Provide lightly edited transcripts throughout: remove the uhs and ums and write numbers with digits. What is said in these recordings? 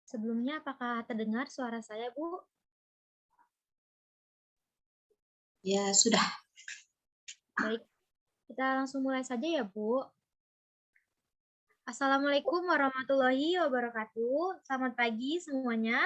Sebelumnya, apakah terdengar suara saya, Bu? Ya, sudah. Baik, kita langsung mulai saja ya, Bu. Assalamualaikum warahmatullahi wabarakatuh. Selamat pagi semuanya.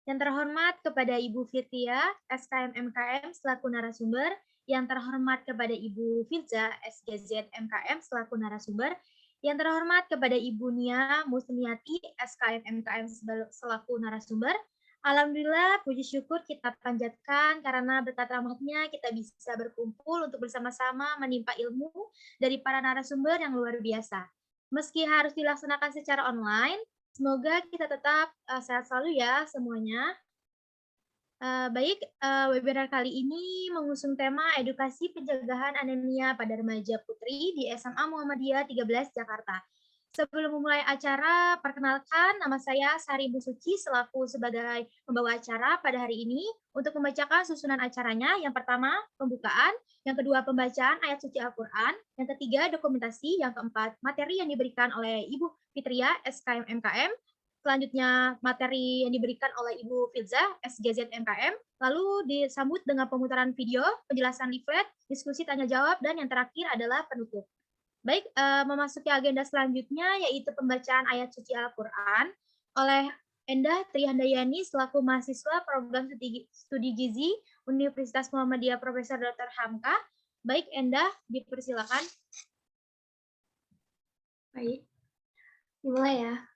Yang terhormat kepada Ibu Firtia, SKM MKM selaku narasumber. Yang terhormat kepada Ibu Firza, SGZ MKM selaku narasumber. Yang terhormat kepada Ibu Nia Musniati, SKM MKM selaku narasumber. Alhamdulillah, puji syukur kita panjatkan karena berkat rahmatnya kita bisa berkumpul untuk bersama-sama menimpa ilmu dari para narasumber yang luar biasa. Meski harus dilaksanakan secara online, semoga kita tetap sehat selalu ya semuanya. Baik, webinar kali ini mengusung tema edukasi pencegahan anemia pada remaja putri di SMA Muhammadiyah 13 Jakarta. Sebelum memulai acara, perkenalkan nama saya Sari Busuci selaku sebagai pembawa acara pada hari ini untuk membacakan susunan acaranya. Yang pertama, pembukaan, yang kedua, pembacaan ayat suci Al-Quran, yang ketiga, dokumentasi, yang keempat, materi yang diberikan oleh Ibu Fitria, SKM MKM, selanjutnya materi yang diberikan oleh Ibu Filza, SGZ MKM, lalu disambut dengan pemutaran video, penjelasan leaflet, diskusi tanya-jawab, dan yang terakhir adalah penutup. Baik, memasuki agenda selanjutnya yaitu pembacaan ayat suci Al-Quran oleh Endah Trihandayani selaku mahasiswa program studi gizi Universitas Muhammadiyah Profesor Dr. Hamka. Baik, Endah, dipersilakan. Baik, dimulai ya.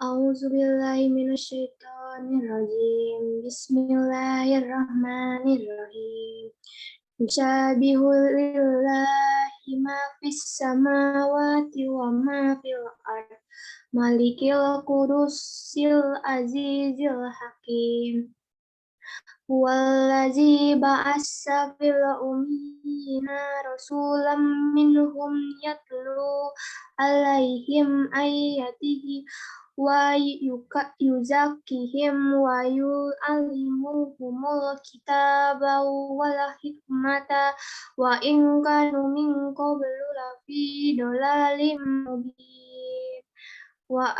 A'udzubillahi minasyaitonirrajim. Bismillahirrahmanirrahim. Yusabihu lillahi ma fis samawati wa ma fil ard. Malikil qudusil azizil hakim. Wallazi ba'assa fil ummiyina rasulam minhum yatlu alaihim ayatihi wa yuzakkihim wa yu'allimuhumul kitaba wal hikmata wa in kanu min qablu lafi dolalim mubin wa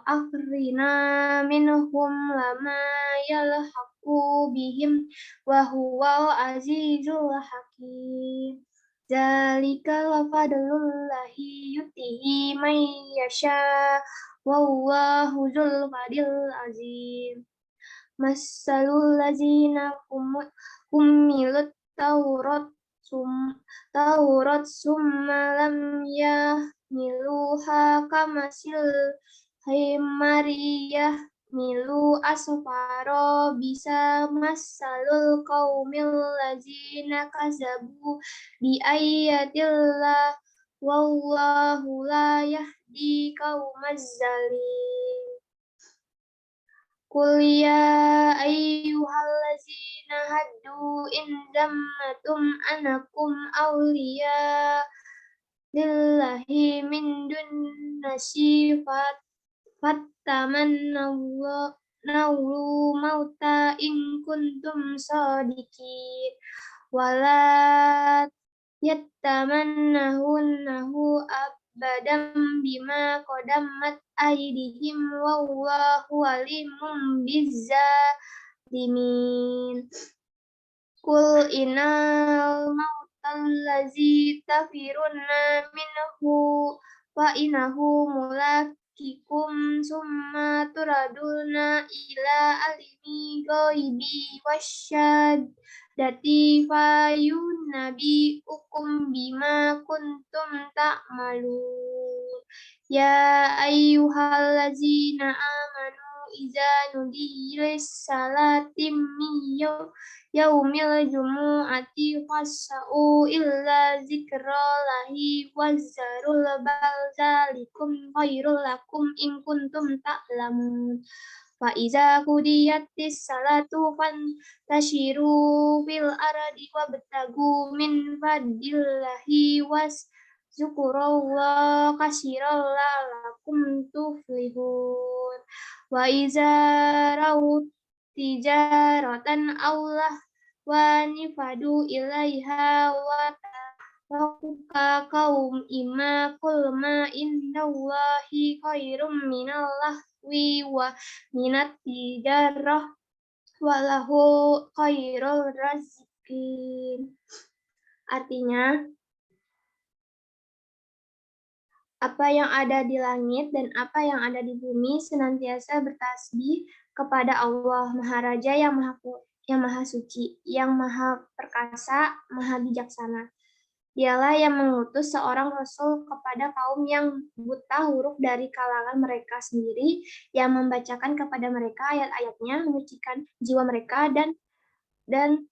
akhrina minhum lama yalhaqu bihim wa huwa azizul hakim. Zalika fadlullahi yutihi man yasha wallahu dzul fadlil azim. Masalul ladzina humilut Taurat summa lam yahmiluha kamasil himariyah milu asfaro bisa masalul qaumil ladzina kazabu bi ayatillah wallahu la yahdi qaumaz zalim. Qul ya ayyuhallazina haddu in zammatum anakum awliya lillahi min dunnasi fattamannawu mauta in kuntum sadiqin wala yattamannahu abadan bima qadammat aydihim wallahu alimun bizzalimin. Qul innal mautallazi tafiruna minhu fa innahu mulaqikum summa turaduna ila alimi ghaibi wasyadati fayunabbiukum bima kuntum ta'malun. Ya ayyuhallazina amanu iza nudiya lis-salati min yaumil jumu'ati fas'au illa zikrallahi wazzarul balzalikum khairul lakum in kuntum ta'lamun. Fa iza qudiyatis salatu fantashiru fil ardi wabtagu min fadlillahi Zukurullah kasiran la'alakum tuflihun. Wa iza raut tijaratan Allah wa nifadu ilaiha wa Rabbuka kaum ima kulma indallahi khairum minal lahwi wa minat tijarah walahu khairul razikin. Artinya, apa yang ada di langit dan apa yang ada di bumi senantiasa bertasbih kepada Allah, Maharaja yang Maha Suci, yang Maha Perkasa, Maha Bijaksana. Dialah yang mengutus seorang rasul kepada kaum yang buta huruf dari kalangan mereka sendiri, yang membacakan kepada mereka ayat-ayatnya, menyucikan jiwa mereka dan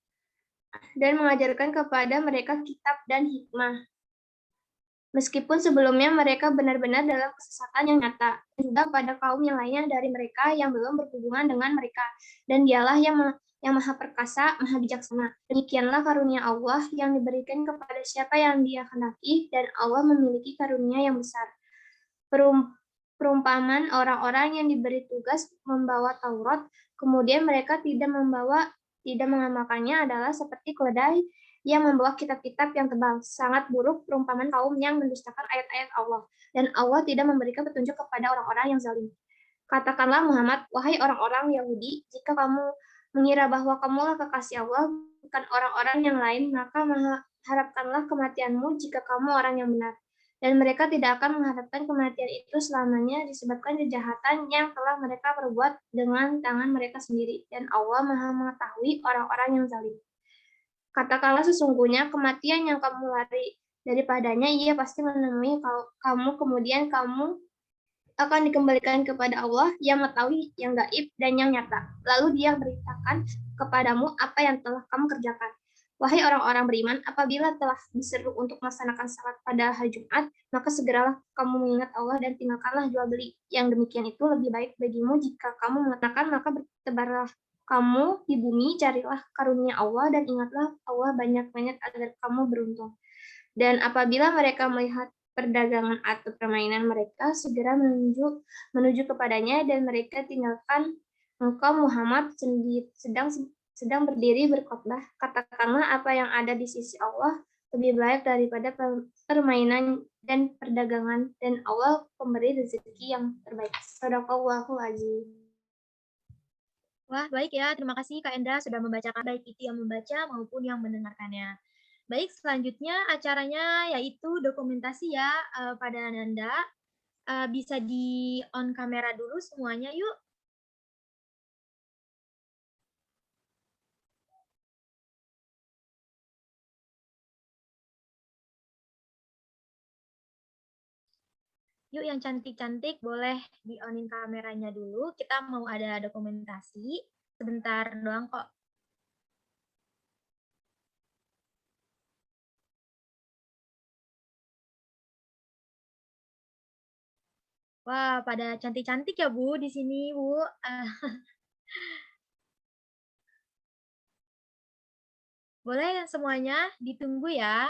mengajarkan kepada mereka kitab dan hikmah. Meskipun sebelumnya mereka benar-benar dalam kesesatan yang nyata, dan juga pada kaum yang lainnya dari mereka yang belum berhubungan dengan mereka. Dan dialah yang Maha Perkasa, Maha Bijaksana. Demikianlah karunia Allah yang diberikan kepada siapa yang Dia kehendaki, dan Allah memiliki karunia yang besar. Perumpamaan orang-orang yang diberi tugas membawa Taurat, kemudian mereka tidak mengamalkannya adalah seperti keledai yang membawa kitab-kitab yang tebal, sangat buruk perumpamaan kaum yang mendustakan ayat-ayat Allah, dan Allah tidak memberikan petunjuk kepada orang-orang yang zalim. Katakanlah Muhammad, wahai orang-orang Yahudi, jika kamu mengira bahwa kamulah kekasih Allah, bukan orang-orang yang lain, maka harapkanlah kematianmu jika kamu orang yang benar. Dan mereka tidak akan mengharapkan kematian itu selamanya disebabkan kejahatan yang telah mereka perbuat dengan tangan mereka sendiri. Dan Allah Maha mengetahui orang-orang yang zalim. Katakanlah sesungguhnya kematian yang kamu lari daripadanya, ia pasti menemui kamu, kemudian kamu akan dikembalikan kepada Allah yang mengetahui yang gaib dan yang nyata. Lalu Dia beritakan kepadamu apa yang telah kamu kerjakan. Wahai orang-orang beriman, apabila telah diseru untuk melaksanakan salat pada hari Jumat, maka segeralah kamu mengingat Allah dan tinggalkanlah jual beli. Yang demikian itu lebih baik bagimu jika kamu mengatakan, maka bertebarlah kamu di bumi, carilah karunia Allah dan ingatlah Allah banyak-banyak agar kamu beruntung. Dan apabila mereka melihat perdagangan atau permainan mereka, segera menuju kepadanya dan mereka tinggalkan engkau Muhammad sedang berdiri berkhotbah. Katakanlah apa yang ada di sisi Allah lebih baik daripada permainan dan perdagangan, dan Allah pemberi rezeki yang terbaik. Shadaqallahul Azim. Wah, baik ya. Terima kasih Kak Endra sudah membacakan baik itu yang membaca maupun yang mendengarkannya. Baik, selanjutnya acaranya yaitu dokumentasi ya pada Ananda. Bisa di on kamera dulu semuanya yuk. Yuk yang cantik-cantik boleh di-onin kameranya dulu. Kita mau ada dokumentasi. Sebentar doang kok. Wah, pada cantik-cantik ya Bu di sini Bu. Boleh semuanya ditunggu ya.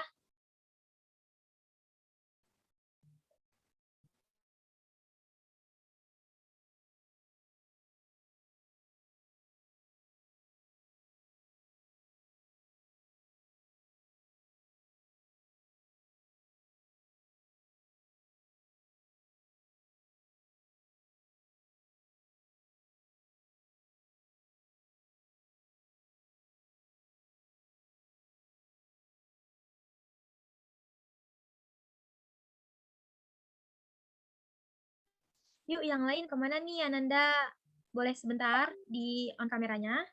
Yuk yang lain kemana nih Ananda? Boleh sebentar di on kameranya.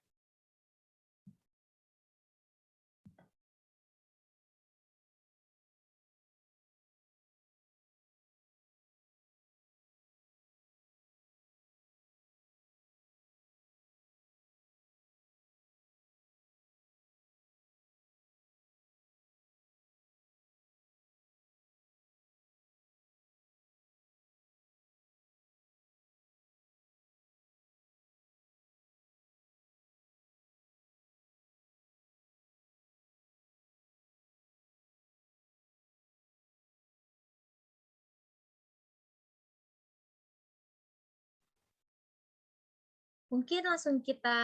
Mungkin langsung kita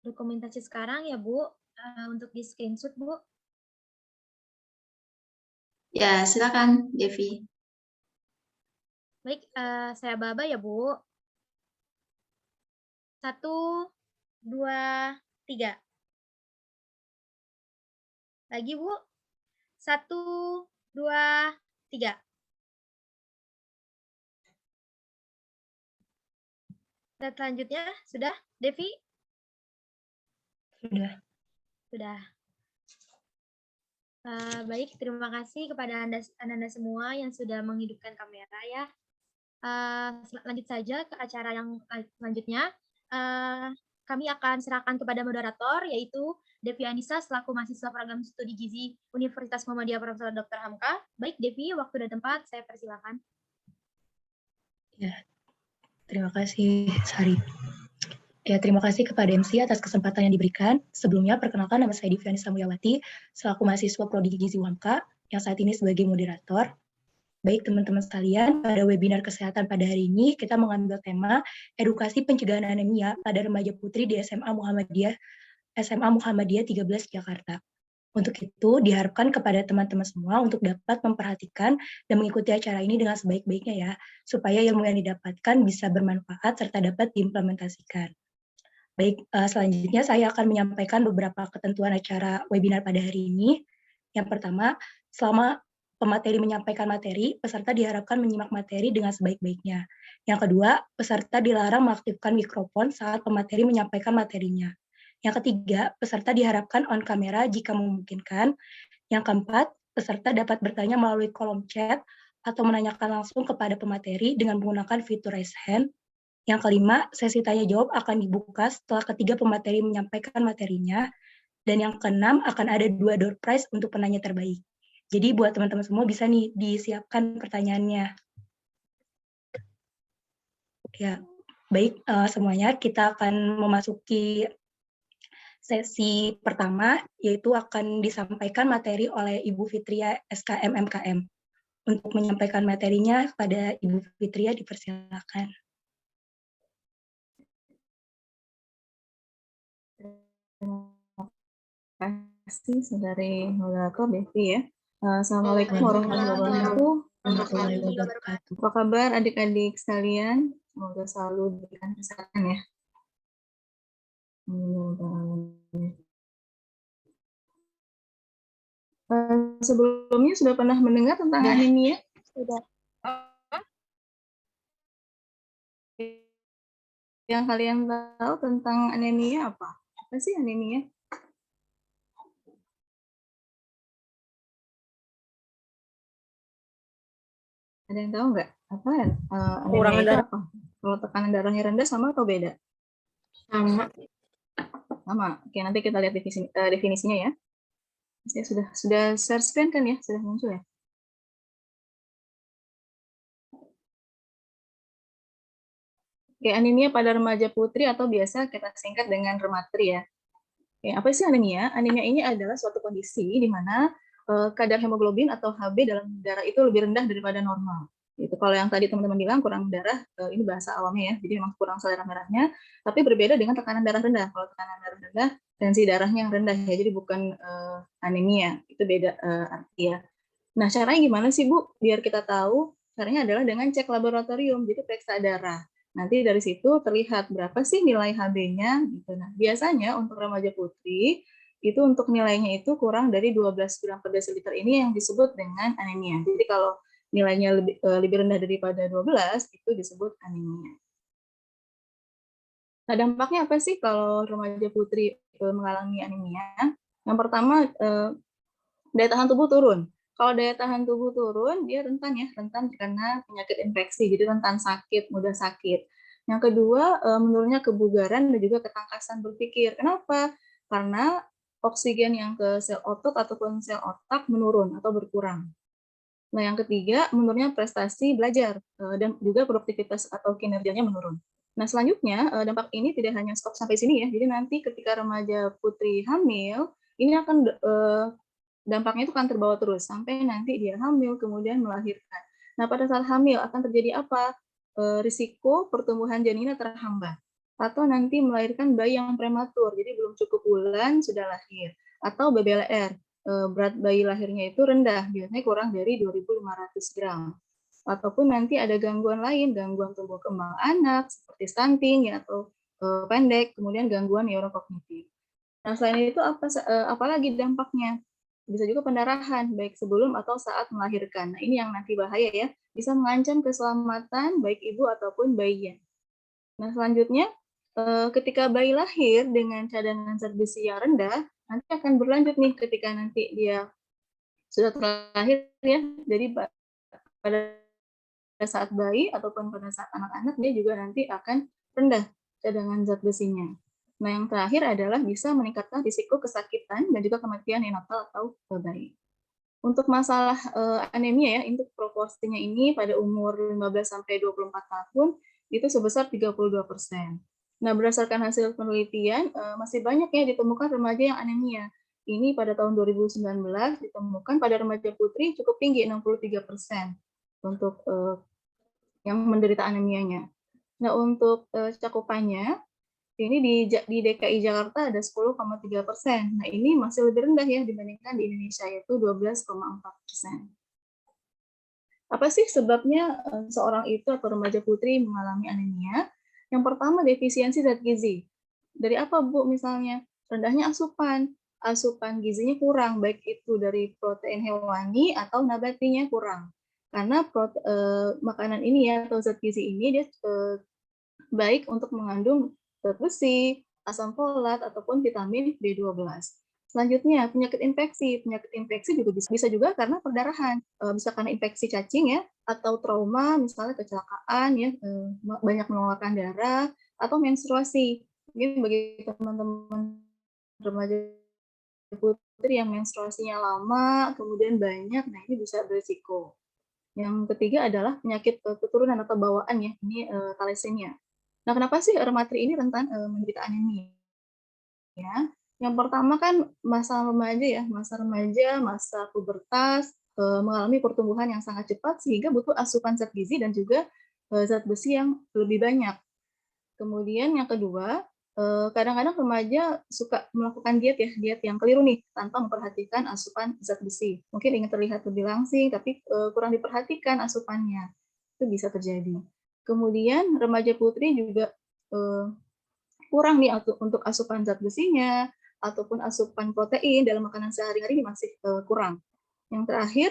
dokumentasi sekarang ya Bu, untuk di screenshot Bu. Ya, silakan, Devi. Baik, saya aba ya, Bu. 1, 2, 3. Lagi, Bu. 1, 2, 3. Dan selanjutnya, sudah, Devi? Sudah. Sudah. Baik, terima kasih kepada Anda semua yang sudah menghidupkan kamera ya. Lanjut saja ke acara yang selanjutnya. Kami akan serahkan kepada moderator, yaitu Devi Anissa selaku mahasiswa program studi gizi Universitas Muhammadiyah Profesor Dr. Hamka. Baik, Devi, waktu dan tempat saya persilakan. Ya, terima kasih, Sari. Ya, terima kasih kepada MC atas kesempatan yang diberikan. Sebelumnya, perkenalkan nama saya Devi Anissa Mulyawati, selaku mahasiswa Prodi Gizi UMK, yang saat ini sebagai moderator. Baik teman-teman sekalian, pada webinar kesehatan pada hari ini, kita mengambil tema edukasi pencegahan anemia pada remaja putri di SMA Muhammadiyah 13 Jakarta. Untuk itu, diharapkan kepada teman-teman semua untuk dapat memperhatikan dan mengikuti acara ini dengan sebaik-baiknya ya, supaya ilmu yang didapatkan bisa bermanfaat serta dapat diimplementasikan. Baik, selanjutnya saya akan menyampaikan beberapa ketentuan acara webinar pada hari ini. Yang pertama, selama pemateri menyampaikan materi, peserta diharapkan menyimak materi dengan sebaik-baiknya. Yang kedua, peserta dilarang mengaktifkan mikrofon saat pemateri menyampaikan materinya. Yang ketiga, peserta diharapkan on kamera jika memungkinkan. Yang keempat, peserta dapat bertanya melalui kolom chat atau menanyakan langsung kepada pemateri dengan menggunakan fitur raise hand. Yang kelima, sesi tanya jawab akan dibuka setelah ketiga pemateri menyampaikan materinya. Dan yang keenam, akan ada 2 door prize untuk penanya terbaik. Jadi buat teman-teman semua bisa nih disiapkan pertanyaannya. Ya, baik semuanya, kita akan memasuki sesi pertama, yaitu akan disampaikan materi oleh Ibu Fitria SKM MKM. Untuk menyampaikan materinya kepada Ibu Fitria, dipersilakan. Terima kasih Saudari moderator Devi ya. Assalamualaikum warahmatullahi wabarakatuh. Apa kabar adik-adik sekalian? Semoga selalu diberikan kesehatan ya. Sebelumnya sudah pernah mendengar tentang anemia? Sudah. Yang kalian tahu tentang anemia apa? Apa sih anemia? Ada yang tahu nggak? Apa anemia itu apa? Kalau tekanan darahnya rendah sama atau beda? Sama. Sama. Oke, nanti kita lihat definisinya ya. Saya sudah share screen kan ya? Sudah muncul ya? Oke, anemia pada remaja putri atau biasa kita singkat dengan rematri ya. Oke, apa sih anemia? Anemia ini adalah suatu kondisi di mana kadar hemoglobin atau Hb dalam darah itu lebih rendah daripada normal. Itu kalau yang tadi teman-teman bilang kurang darah, ini bahasa awamnya ya, jadi memang kurang selera merahnya, tapi berbeda dengan tekanan darah rendah. Kalau tekanan darah rendah, tensi darahnya yang rendah ya, jadi bukan anemia, itu beda arti ya. Nah, caranya gimana sih Bu? Biar kita tahu, caranya adalah dengan cek laboratorium, jadi periksa darah. Nanti dari situ terlihat berapa sih nilai Hb-nya. Gitu. Nah, biasanya untuk remaja putri, itu untuk nilainya itu kurang dari 12 gram per desiliter ini yang disebut dengan anemia. Jadi kalau nilainya lebih rendah daripada 12, itu disebut anemia. Nah, dampaknya apa sih kalau remaja putri mengalami anemia? Yang pertama, daya tahan tubuh turun. Kalau daya tahan tubuh turun, dia rentan karena penyakit infeksi, jadi rentan sakit, mudah sakit. Yang kedua, menurunnya kebugaran dan juga ketangkasan berpikir. Kenapa? Karena oksigen yang ke sel otot ataupun sel otak menurun atau berkurang. Nah, yang ketiga, menurunnya prestasi belajar dan juga produktivitas atau kinerjanya menurun. Nah, selanjutnya, dampak ini tidak hanya stop sampai sini ya, jadi nanti ketika remaja putri hamil, ini akan dampaknya itu akan terbawa terus sampai nanti dia hamil kemudian melahirkan. Nah, pada saat hamil akan terjadi apa? Risiko pertumbuhan janinnya terhambat atau nanti melahirkan bayi yang prematur, jadi belum cukup bulan sudah lahir, atau BBLR, berat bayi lahirnya itu rendah, biasanya kurang dari 2.500 gram. Ataupun nanti ada gangguan lain, gangguan tumbuh kembang anak, seperti stunting ya, atau pendek, kemudian gangguan neurokognitif. Nah, selain itu apalagi dampaknya? Bisa juga pendarahan, baik sebelum atau saat melahirkan. Nah, ini yang nanti bahaya ya, bisa mengancam keselamatan baik ibu ataupun bayinya. Nah, selanjutnya, ketika bayi lahir dengan cadangan zat besi yang rendah, nanti akan berlanjut nih ketika nanti dia sudah terlahir ya. Jadi pada saat bayi ataupun pada saat anak-anak dia juga nanti akan rendah cadangan zat besinya. Nah, yang terakhir adalah bisa meningkatkan risiko kesakitan dan juga kematian neonatal atau bayi. Untuk masalah anemia ya, untuk proporsinya ini pada umur 15 sampai 24 tahun itu sebesar 32%. Nah, berdasarkan hasil penelitian masih banyak ya ditemukan remaja yang anemia. Ini pada tahun 2019 ditemukan pada remaja putri cukup tinggi 63% untuk yang menderita anemianya. Nah, untuk cakupannya ini di DKI Jakarta ada 10,3%. Nah, ini masih lebih rendah ya dibandingkan di Indonesia, yaitu 12,4%. Apa sih sebabnya seorang itu atau remaja putri mengalami anemia? Yang pertama, defisiensi zat gizi. Dari apa, Bu? Misalnya, rendahnya asupan. Asupan gizinya kurang, baik itu dari protein hewani atau nabatinya kurang. Karena makanan ini ya, atau zat gizi ini, dia baik untuk mengandung zat besi, asam folat, ataupun vitamin B12. Selanjutnya, penyakit infeksi. Penyakit infeksi juga bisa juga karena perdarahan. Bisa karena infeksi cacing ya, atau trauma, misalnya kecelakaan ya, banyak mengeluarkan darah, atau menstruasi. Mungkin bagi teman-teman remaja putri yang menstruasinya lama, kemudian banyak, nah ini bisa berisiko. Yang ketiga adalah penyakit keturunan atau bawaan ya, ini thalassemia. Nah, kenapa sih rematri ini rentan menderita anemia? Ya, yang pertama kan masa remaja ya, masa pubertas, mengalami pertumbuhan yang sangat cepat sehingga butuh asupan zat gizi dan juga zat besi yang lebih banyak. Kemudian yang kedua, kadang-kadang remaja suka melakukan diet yang keliru nih, tanpa memperhatikan asupan zat besi. Mungkin ingin terlihat lebih langsing, tapi kurang diperhatikan asupannya. Itu bisa terjadi. Kemudian remaja putri juga kurang nih untuk asupan zat besinya, ataupun asupan protein dalam makanan sehari-hari ini masih kurang. Yang terakhir,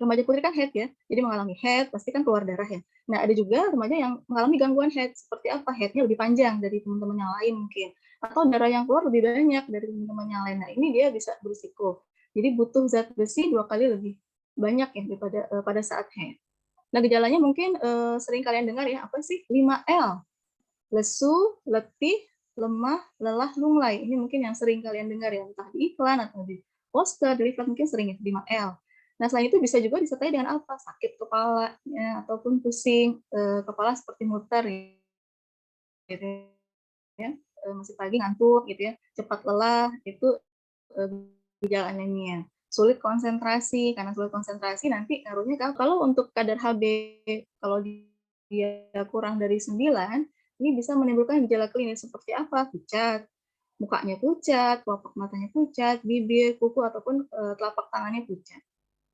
remaja putri kan haid ya, jadi mengalami haid, pasti kan keluar darah ya. Nah, ada juga remaja yang mengalami gangguan haid, seperti apa? Haidnya lebih panjang dari teman-teman yang lain mungkin, atau darah yang keluar lebih banyak dari teman-teman yang lain. Nah, ini dia bisa berisiko. Jadi butuh zat besi 2 kali lebih banyak ya daripada pada saat haid. Nah, gejalanya mungkin sering kalian dengar ya, apa sih? 5L. Lesu, letih, lemah, lelah, lunglai. Ini mungkin yang sering kalian dengar ya, entah di iklan atau di poster, di leaflet mungkin sering ya, 5L. Nah, selain itu bisa juga disertai dengan apa? Sakit kepala, ya, ataupun pusing, kepala seperti muter, gitu ya. Masih pagi ngantuk, gitu ya. Cepat lelah, itu gejala anemia. Sulit konsentrasi, karena sulit konsentrasi nanti ngaruhnya kalau untuk kadar Hb, kalau dia kurang dari 9, ini bisa menimbulkan gejala klinis seperti apa? Pucat, mukanya pucat, kelopak matanya pucat, bibir, kuku, ataupun telapak tangannya pucat.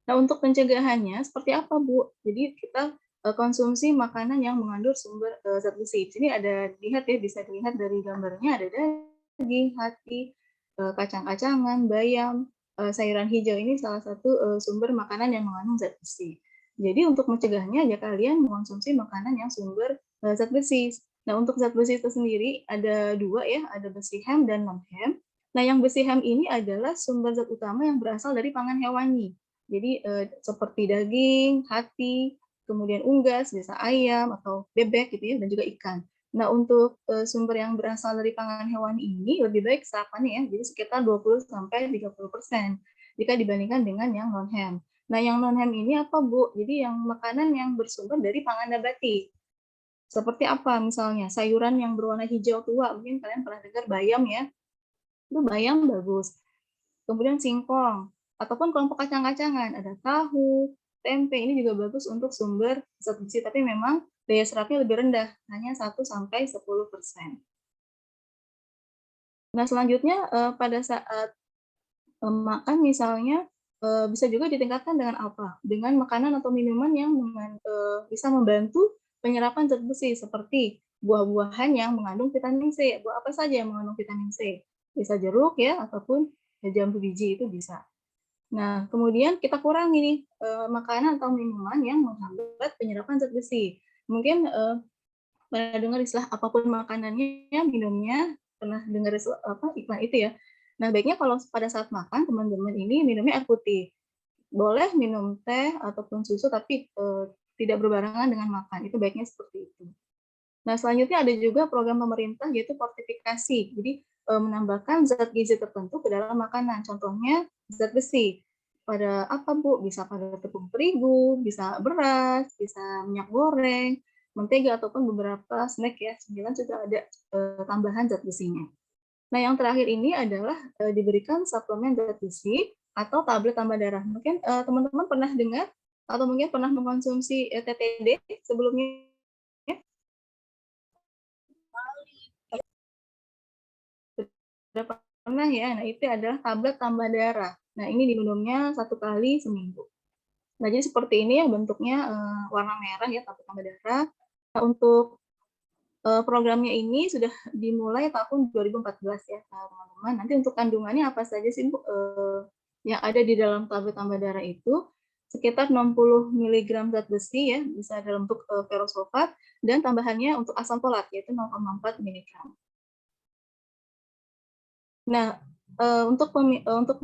Nah, untuk pencegahannya seperti apa, Bu? Jadi kita konsumsi makanan yang mengandung sumber zat besi. Di sini ada dilihat ya, bisa dilihat dari gambarnya ada daging, hati, kacang-kacangan, bayam, sayuran hijau ini salah satu sumber makanan yang mengandung zat besi. Jadi untuk mencegahnya ya kalian mengonsumsi makanan yang sumber zat besi. Nah, untuk zat besi itu sendiri ada 2 ya, ada besi hem dan non-hem. Nah, yang besi hem ini adalah sumber zat utama yang berasal dari pangan hewani. Jadi seperti daging, hati, kemudian unggas, biasa ayam atau bebek gitu ya, dan juga ikan. Nah, untuk sumber yang berasal dari pangan hewani ini lebih baik serapannya ya, jadi sekitar 20-30% jika dibandingkan dengan yang non-hem. Nah, yang non-hem ini apa, Bu? Jadi yang makanan yang bersumber dari pangan nabati. Seperti apa misalnya? Sayuran yang berwarna hijau tua, mungkin kalian pernah dengar bayam ya. Itu bayam bagus. Kemudian singkong, ataupun kelompok kacang-kacangan, ada tahu, tempe, ini juga bagus untuk sumber zat besi, tapi memang daya serapnya lebih rendah, hanya 1-10%. Nah, selanjutnya pada saat makan misalnya bisa juga ditingkatkan dengan apa? Dengan makanan atau minuman yang bisa membantu penyerapan zat besi seperti buah-buahan yang mengandung vitamin C. Buah apa saja yang mengandung vitamin C? Bisa jeruk ya, ataupun jambu biji itu bisa. Nah, kemudian kita kurangi nih makanan atau minuman yang menghambat penyerapan zat besi. Mungkin pernah dengar istilah apapun makanannya, minumnya, pernah dengar iklan itu ya. Nah, baiknya kalau pada saat makan, teman-teman ini minumnya air putih. Boleh minum teh ataupun susu, tapi tidak berbarengan dengan makan. Itu baiknya seperti itu. Nah, selanjutnya ada juga program pemerintah, yaitu fortifikasi. Jadi, menambahkan zat gizi tertentu ke dalam makanan. Contohnya, zat besi. Pada apa, Bu? Bisa pada tepung terigu, bisa beras, bisa minyak goreng, mentega, ataupun beberapa snack ya. Sembilan sudah ada tambahan zat besinya. Nah, yang terakhir ini adalah diberikan suplemen zat besi atau tablet tambah darah. Mungkin teman-teman pernah dengar atau mungkin pernah mengkonsumsi TTD sebelumnya? Sudah pernah ya? Nah, itu adalah tablet tambah darah. Nah, ini diminumnya 1 kali seminggu. Nah, jadi seperti ini ya bentuknya warna merah ya, tablet tambah darah. Nah, untuk programnya ini sudah dimulai tahun 2014 ya, teman-teman. Nanti untuk kandungannya apa saja sih, Bu? Yang ada di dalam tablet tambah darah itu sekitar 60 mg zat besi ya, bisa dalam bentuk ferrosulfat, dan tambahannya untuk asam folat yaitu 0,4 mg. Nah, untuk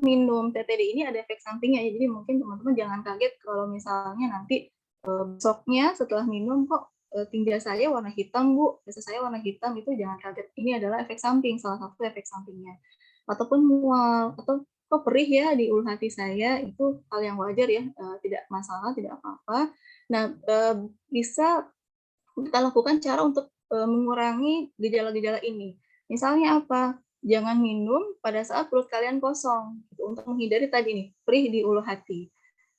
minum TTD ini ada efek sampingnya ya, jadi mungkin teman-teman jangan kaget kalau misalnya nanti besoknya setelah minum kok tinja saya warna hitam, Bu, biasa saya warna hitam, itu jangan kaget. Ini adalah efek samping, salah satu efek sampingnya. Ataupun mual, atau kok perih ya di ulu hati saya, itu hal yang wajar ya, tidak masalah, tidak apa-apa. Nah, bisa kita lakukan cara untuk mengurangi gejala-gejala ini. Misalnya apa? Jangan minum pada saat perut kalian kosong, gitu, untuk menghindari tadi nih, perih di ulu hati.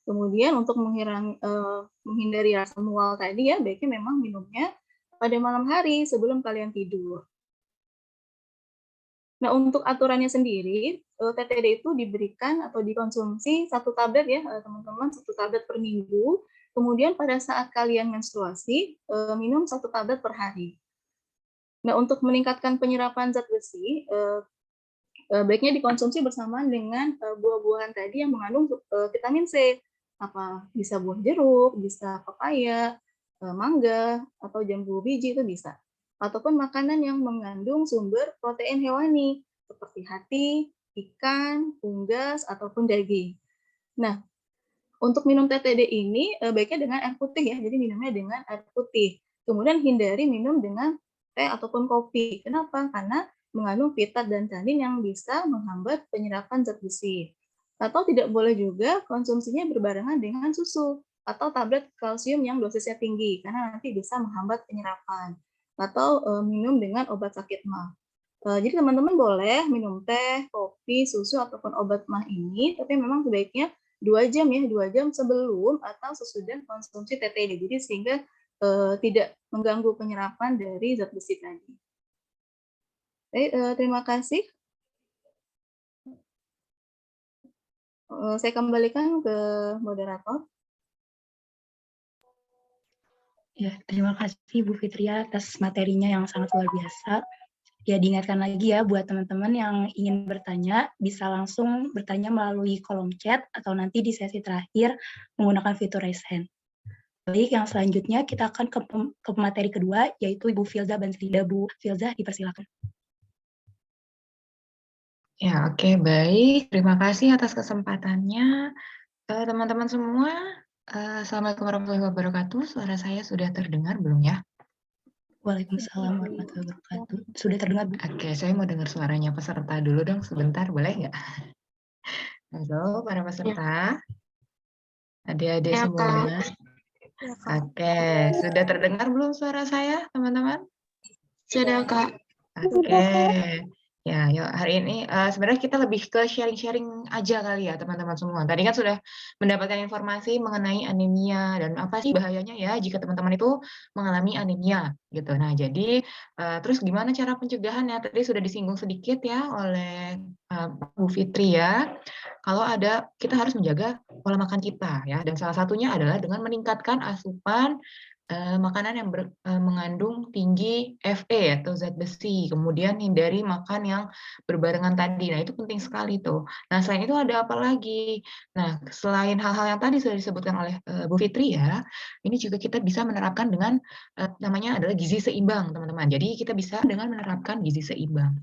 Kemudian untuk menghindari rasa mual tadi ya, baiknya memang minumnya pada malam hari sebelum kalian tidur. Nah, untuk aturannya sendiri, TTD itu diberikan atau dikonsumsi 1 tablet ya, teman-teman, 1 tablet per minggu. Kemudian pada saat kalian menstruasi, minum 1 tablet per hari. Nah, untuk meningkatkan penyerapan zat besi, baiknya dikonsumsi bersamaan dengan buah-buahan tadi yang mengandung vitamin C. Apa bisa buah jeruk, bisa pepaya, mangga, atau jambu biji itu bisa. Ataupun makanan yang mengandung sumber protein hewani seperti hati, ikan, unggas, ataupun daging. Nah, untuk minum TTD ini baiknya dengan air putih ya, jadi minumnya dengan air putih. Kemudian hindari minum dengan teh ataupun kopi. Kenapa? Karena mengandung fitat dan tanin yang bisa menghambat penyerapan zat besi. Atau tidak boleh juga konsumsinya berbarengan dengan susu atau tablet kalsium yang dosisnya tinggi, karena nanti bisa menghambat penyerapan. Atau minum dengan obat sakit MAH. Jadi teman-teman boleh minum teh, kopi, susu, ataupun obat MAH ini, tapi memang sebaiknya 2 jam ya, 2 jam sebelum atau sesudah konsumsi TTD. Jadi sehingga tidak mengganggu penyerapan dari zat besi tadi. Terima kasih. Saya kembalikan ke moderator. Ya, terima kasih Bu Fitria atas materinya yang sangat luar biasa. Ya, diingatkan lagi ya buat teman-teman yang ingin bertanya, bisa langsung bertanya melalui kolom chat atau nanti di sesi terakhir menggunakan fitur raise hand. Baik, yang selanjutnya kita akan ke materi kedua, yaitu Ibu Filza Banslida. Bu Filza, dipersilakan. Ya, oke, baik. Terima kasih atas kesempatannya. Teman-teman semua, Assalamualaikum warahmatullahi wabarakatuh. Suara saya sudah terdengar belum ya? Waalaikumsalam warahmatullahi wabarakatuh. Sudah terdengar, Bu? Oke, saya mau dengar suaranya peserta dulu dong sebentar, boleh nggak? Halo, para peserta. Adik-adik semua. Oke, sudah terdengar belum suara saya, teman-teman? Sudah, Kak. Oke. Ya, yuk hari ini sebenarnya kita lebih ke sharing-sharing aja kali ya teman-teman semua. Tadi kan sudah mendapatkan informasi mengenai anemia dan apa sih bahayanya ya jika teman-teman itu mengalami anemia gitu. Nah, jadi terus gimana cara pencegahannya? Tadi sudah disinggung sedikit ya oleh Bu Fitri ya. Kalau ada kita harus menjaga pola makan kita ya dan salah satunya adalah dengan meningkatkan asupan makanan yang mengandung tinggi Fe atau zat besi, kemudian hindari makan yang berbarengan tadi. Nah, itu penting sekali tuh. Nah, selain itu ada apa lagi? Nah, selain hal-hal yang tadi sudah disebutkan oleh Bu Fitri ya, ini juga kita bisa menerapkan dengan namanya adalah gizi seimbang, teman-teman. Jadi kita bisa dengan menerapkan gizi seimbang.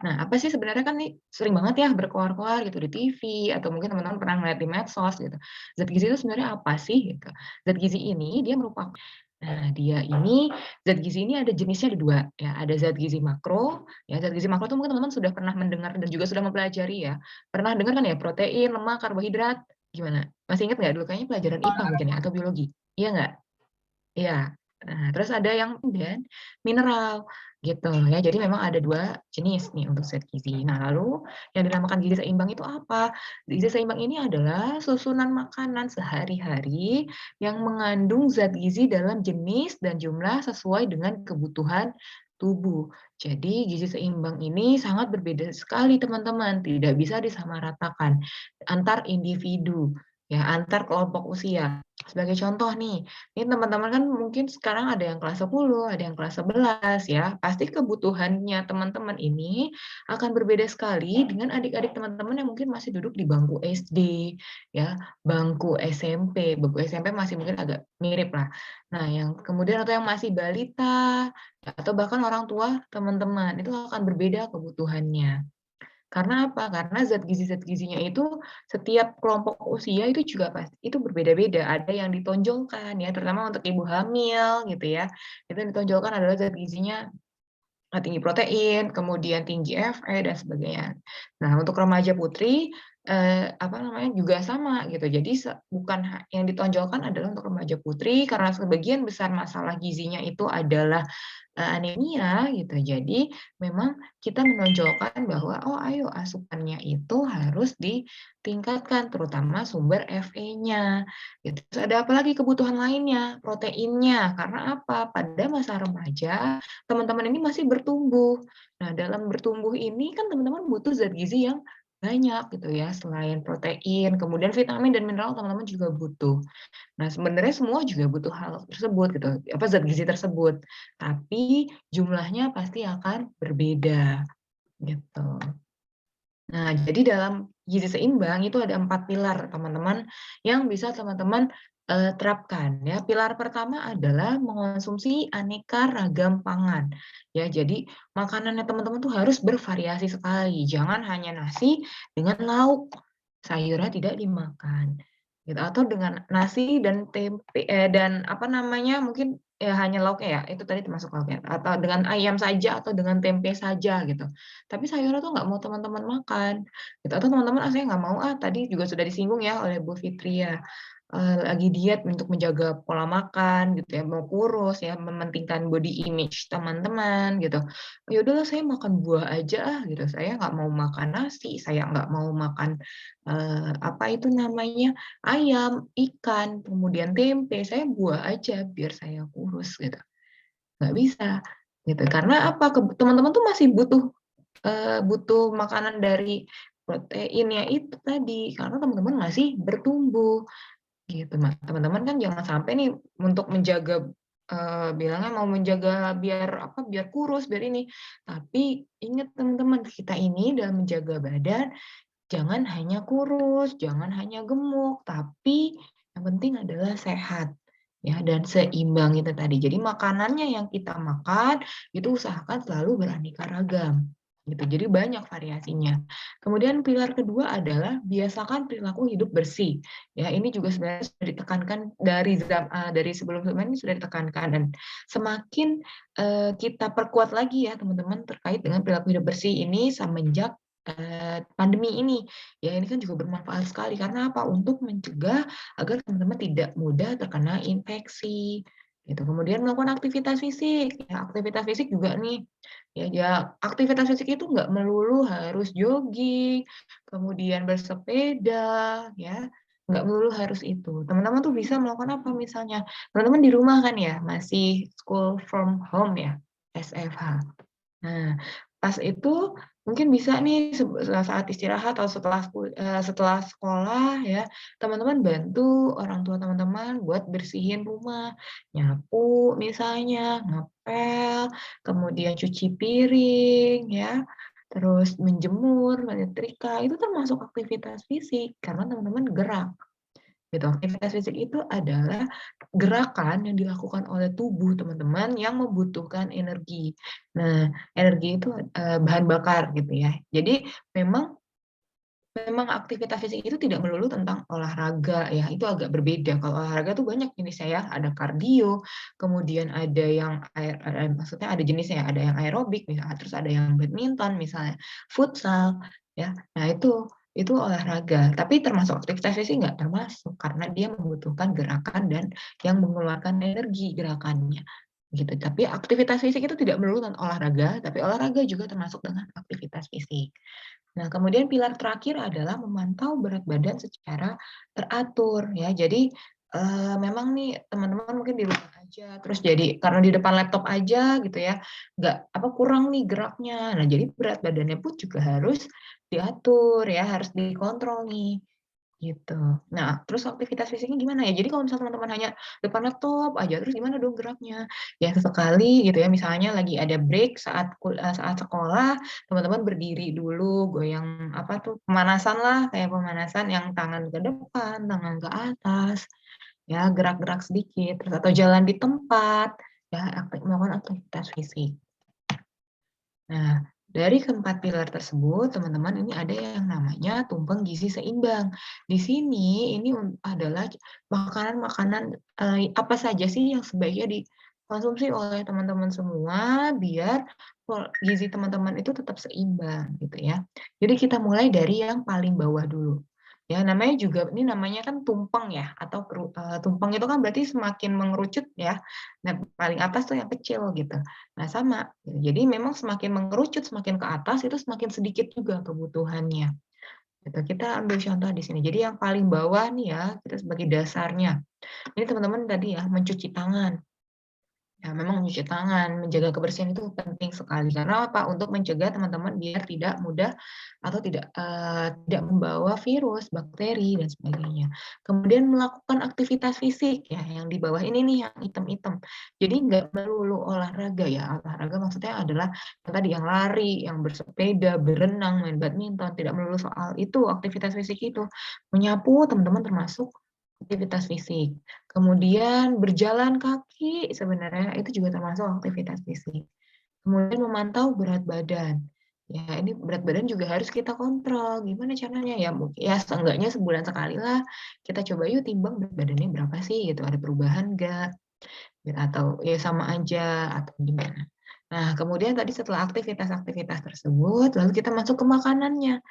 Nah, apa sih sebenarnya kan nih sering banget ya berkoar-koar gitu di TV atau mungkin teman-teman pernah melihat di medsos gitu. Zat gizi itu sebenarnya apa sih gitu. Zat gizi ini dia merupakan zat gizi ini ada jenisnya ada dua ya, ada zat gizi makro ya. Zat gizi makro itu mungkin teman-teman sudah pernah mendengar dan juga sudah mempelajari ya. Pernah dengar kan ya protein, lemak, karbohidrat, gimana? Masih ingat nggak dulu kayaknya pelajaran IPA mungkin ya atau biologi? Iya nggak? Iya. Nah, terus ada yang dan mineral gitu ya. Jadi memang ada dua jenis nih untuk zat gizi. Nah, lalu yang dinamakan gizi seimbang itu apa? Gizi seimbang ini adalah susunan makanan sehari-hari yang mengandung zat gizi dalam jenis dan jumlah sesuai dengan kebutuhan tubuh. Jadi gizi seimbang ini sangat berbeda sekali teman-teman, tidak bisa disamaratakan antar individu ya, antar kelompok usia. Sebagai contoh nih, ini teman-teman kan mungkin sekarang ada yang kelas 10, ada yang kelas 11 ya. Pasti kebutuhannya teman-teman ini akan berbeda sekali dengan adik-adik teman-teman yang mungkin masih duduk di bangku SD ya, bangku SMP. Bangku SMP masih mungkin agak mirip lah. Nah, yang kemudian atau yang masih balita atau bahkan orang tua teman-teman itu akan berbeda kebutuhannya. Karena apa? Karena zat gizinya itu setiap kelompok usia itu juga pasti itu berbeda-beda. Ada yang ditonjolkan ya, terutama untuk ibu hamil gitu ya. Itu yang ditonjolkan adalah zat gizinya tinggi protein, kemudian tinggi Fe dan sebagainya. Nah, untuk remaja putri apa namanya juga sama gitu. Jadi bukan yang ditonjolkan adalah untuk remaja putri karena sebagian besar masalah gizinya itu adalah anemia gitu. Jadi memang kita menonjolkan bahwa oh ayo asupannya itu harus ditingkatkan terutama sumber Fe-nya. Gitu. Terus ada apa lagi kebutuhan lainnya? Proteinnya. Karena apa? Pada masa remaja teman-teman ini masih bertumbuh. Nah, dalam bertumbuh ini kan teman-teman butuh zat gizi yang banyak gitu ya. Selain protein, kemudian vitamin dan mineral teman-teman juga butuh. Nah, sebenarnya semua juga butuh hal tersebut gitu, apa zat gizi tersebut. Tapi jumlahnya pasti akan berbeda gitu. Nah, jadi dalam gizi seimbang itu ada 4 pilar, teman-teman, yang bisa teman-teman terapkan ya. Pilar pertama adalah mengonsumsi aneka ragam pangan. Ya, jadi makanannya teman-teman tuh harus bervariasi sekali. Jangan hanya nasi dengan lauk. Sayurnya tidak dimakan. Gitu. Atau dengan nasi dan tempe dan apa namanya? Mungkin ya hanya lauknya ya. Itu tadi termasuk lauknya. Atau dengan ayam saja atau dengan tempe saja gitu. Tapi sayurnya tuh nggak mau teman-teman makan. Gitu. Atau teman-teman saya nggak mau tadi juga sudah disinggung ya oleh Bu Fitri ya. Lagi diet untuk menjaga pola makan gitu ya, mau kurus ya, mementingkan body image teman-teman gitu. Ya udahlah saya makan buah aja gitu. Saya nggak mau makan nasi, saya nggak mau makan apa itu namanya ayam, ikan, kemudian tempe. Saya buah aja biar saya kurus gitu. Nggak bisa gitu. Karena apa? Teman-teman tuh masih butuh makanan dari proteinnya itu tadi karena teman-teman masih bertumbuh gitu mas. Teman-teman kan jangan sampai nih untuk menjaga bilangnya mau menjaga biar kurus biar ini, tapi ingat teman-teman kita ini dalam menjaga badan jangan hanya kurus, jangan hanya gemuk, tapi yang penting adalah sehat ya dan seimbang itu tadi. Jadi makanannya yang kita makan itu usahakan selalu beraneka ragam gitu. Jadi banyak variasinya. Kemudian pilar kedua adalah biasakan perilaku hidup bersih. Ya, ini juga sebenarnya sudah ditekankan dari sebelum-sebelumnya ini sudah ditekankan dan semakin kita perkuat lagi ya teman-teman terkait dengan perilaku hidup bersih ini semenjak pandemi ini. Ya, ini kan juga bermanfaat sekali karena apa? Untuk mencegah agar teman-teman tidak mudah terkena infeksi Gitu. Kemudian melakukan aktivitas fisik. Ya, aktivitas fisik juga nih, ya aktivitas fisik itu nggak melulu harus jogging, kemudian bersepeda, ya nggak melulu harus itu. Teman-teman tuh bisa melakukan apa misalnya? Teman-teman di rumah kan ya, masih school from home ya, SFH. Nah, pas itu mungkin bisa nih saat istirahat atau setelah sekolah ya, teman-teman bantu orang tua teman-teman buat bersihin rumah, nyapu misalnya, ngepel, kemudian cuci piring ya, terus menjemur, menyetrika, itu termasuk aktivitas fisik karena teman-teman gerak. Gitu. Aktivitas fisik itu adalah gerakan yang dilakukan oleh tubuh teman-teman yang membutuhkan energi. Nah, energi itu bahan bakar gitu ya. Jadi memang memang aktivitas fisik itu tidak melulu tentang olahraga ya, itu agak berbeda. Kalau olahraga tuh banyak jenisnya ya, ada kardio, kemudian ada yang maksudnya ada jenisnya ya, ada yang aerobik misalnya, terus ada yang badminton misalnya, futsal ya. Nah, itu olahraga, tapi termasuk aktivitas fisik nggak termasuk karena dia membutuhkan gerakan dan yang mengeluarkan energi gerakannya gitu. Tapi aktivitas fisik itu tidak melulu tentang olahraga, tapi olahraga juga termasuk dengan aktivitas fisik. Nah, kemudian pilar terakhir adalah memantau berat badan secara teratur ya. Jadi memang nih teman-teman mungkin di rumah aja, terus jadi karena di depan laptop aja gitu ya, nggak apa kurang nih geraknya. Nah, jadi berat badannya pun juga harus diatur ya, harus dikontrol nih. Gitu. Nah, terus aktivitas fisiknya gimana ya? Jadi kalau misalnya teman-teman hanya depan laptop aja, terus gimana dong geraknya? Ya sesekali gitu ya, misalnya lagi ada break saat sekolah, teman-teman berdiri dulu, goyang apa tuh, pemanasan lah, kayak pemanasan yang tangan ke depan, tangan ke atas, ya gerak-gerak sedikit, terus atau jalan di tempat, ya melakukan aktivitas fisik. Nah, dari keempat pilar tersebut, teman-teman ini ada yang namanya tumpeng gizi seimbang. Di sini ini adalah makanan-makanan apa saja sih yang sebaiknya dikonsumsi oleh teman-teman semua biar gizi teman-teman itu tetap seimbang gitu ya. Jadi kita mulai dari yang paling bawah dulu. Ya, namanya juga ini namanya kan tumpeng ya atau tumpeng itu kan berarti semakin mengerucut ya. Nah, paling atas tuh yang kecil gitu. Nah, sama. Jadi memang semakin mengerucut, semakin ke atas, itu semakin sedikit juga kebutuhannya. Gitu. Kita ambil contoh di sini. Jadi yang paling bawah nih ya, kita sebagai dasarnya. Ini teman-teman tadi ya, mencuci tangan. Ya, memang mencuci tangan, menjaga kebersihan itu penting sekali. Karena apa? Untuk mencegah teman-teman biar tidak mudah atau tidak membawa virus, bakteri, dan sebagainya. Kemudian melakukan aktivitas fisik, ya, yang di bawah ini nih, yang hitam-hitam. Jadi nggak melulu olahraga ya. Olahraga maksudnya adalah yang tadi yang lari, yang bersepeda, berenang, main badminton. Tidak melulu soal itu, aktivitas fisik itu. Menyapu, teman-teman termasuk aktivitas fisik. Kemudian berjalan kaki sebenarnya itu juga termasuk aktivitas fisik. Kemudian memantau berat badan. Ya, ini berat badan juga harus kita kontrol. Gimana caranya? Ya, mungkin ya seenggaknya sebulan sekali lah kita coba yuk timbang berat badannya berapa sih gitu. Ada perubahan enggak? Atau ya sama aja atau gimana. Nah, kemudian tadi setelah aktivitas-aktivitas tersebut, lalu kita masuk ke makanannya.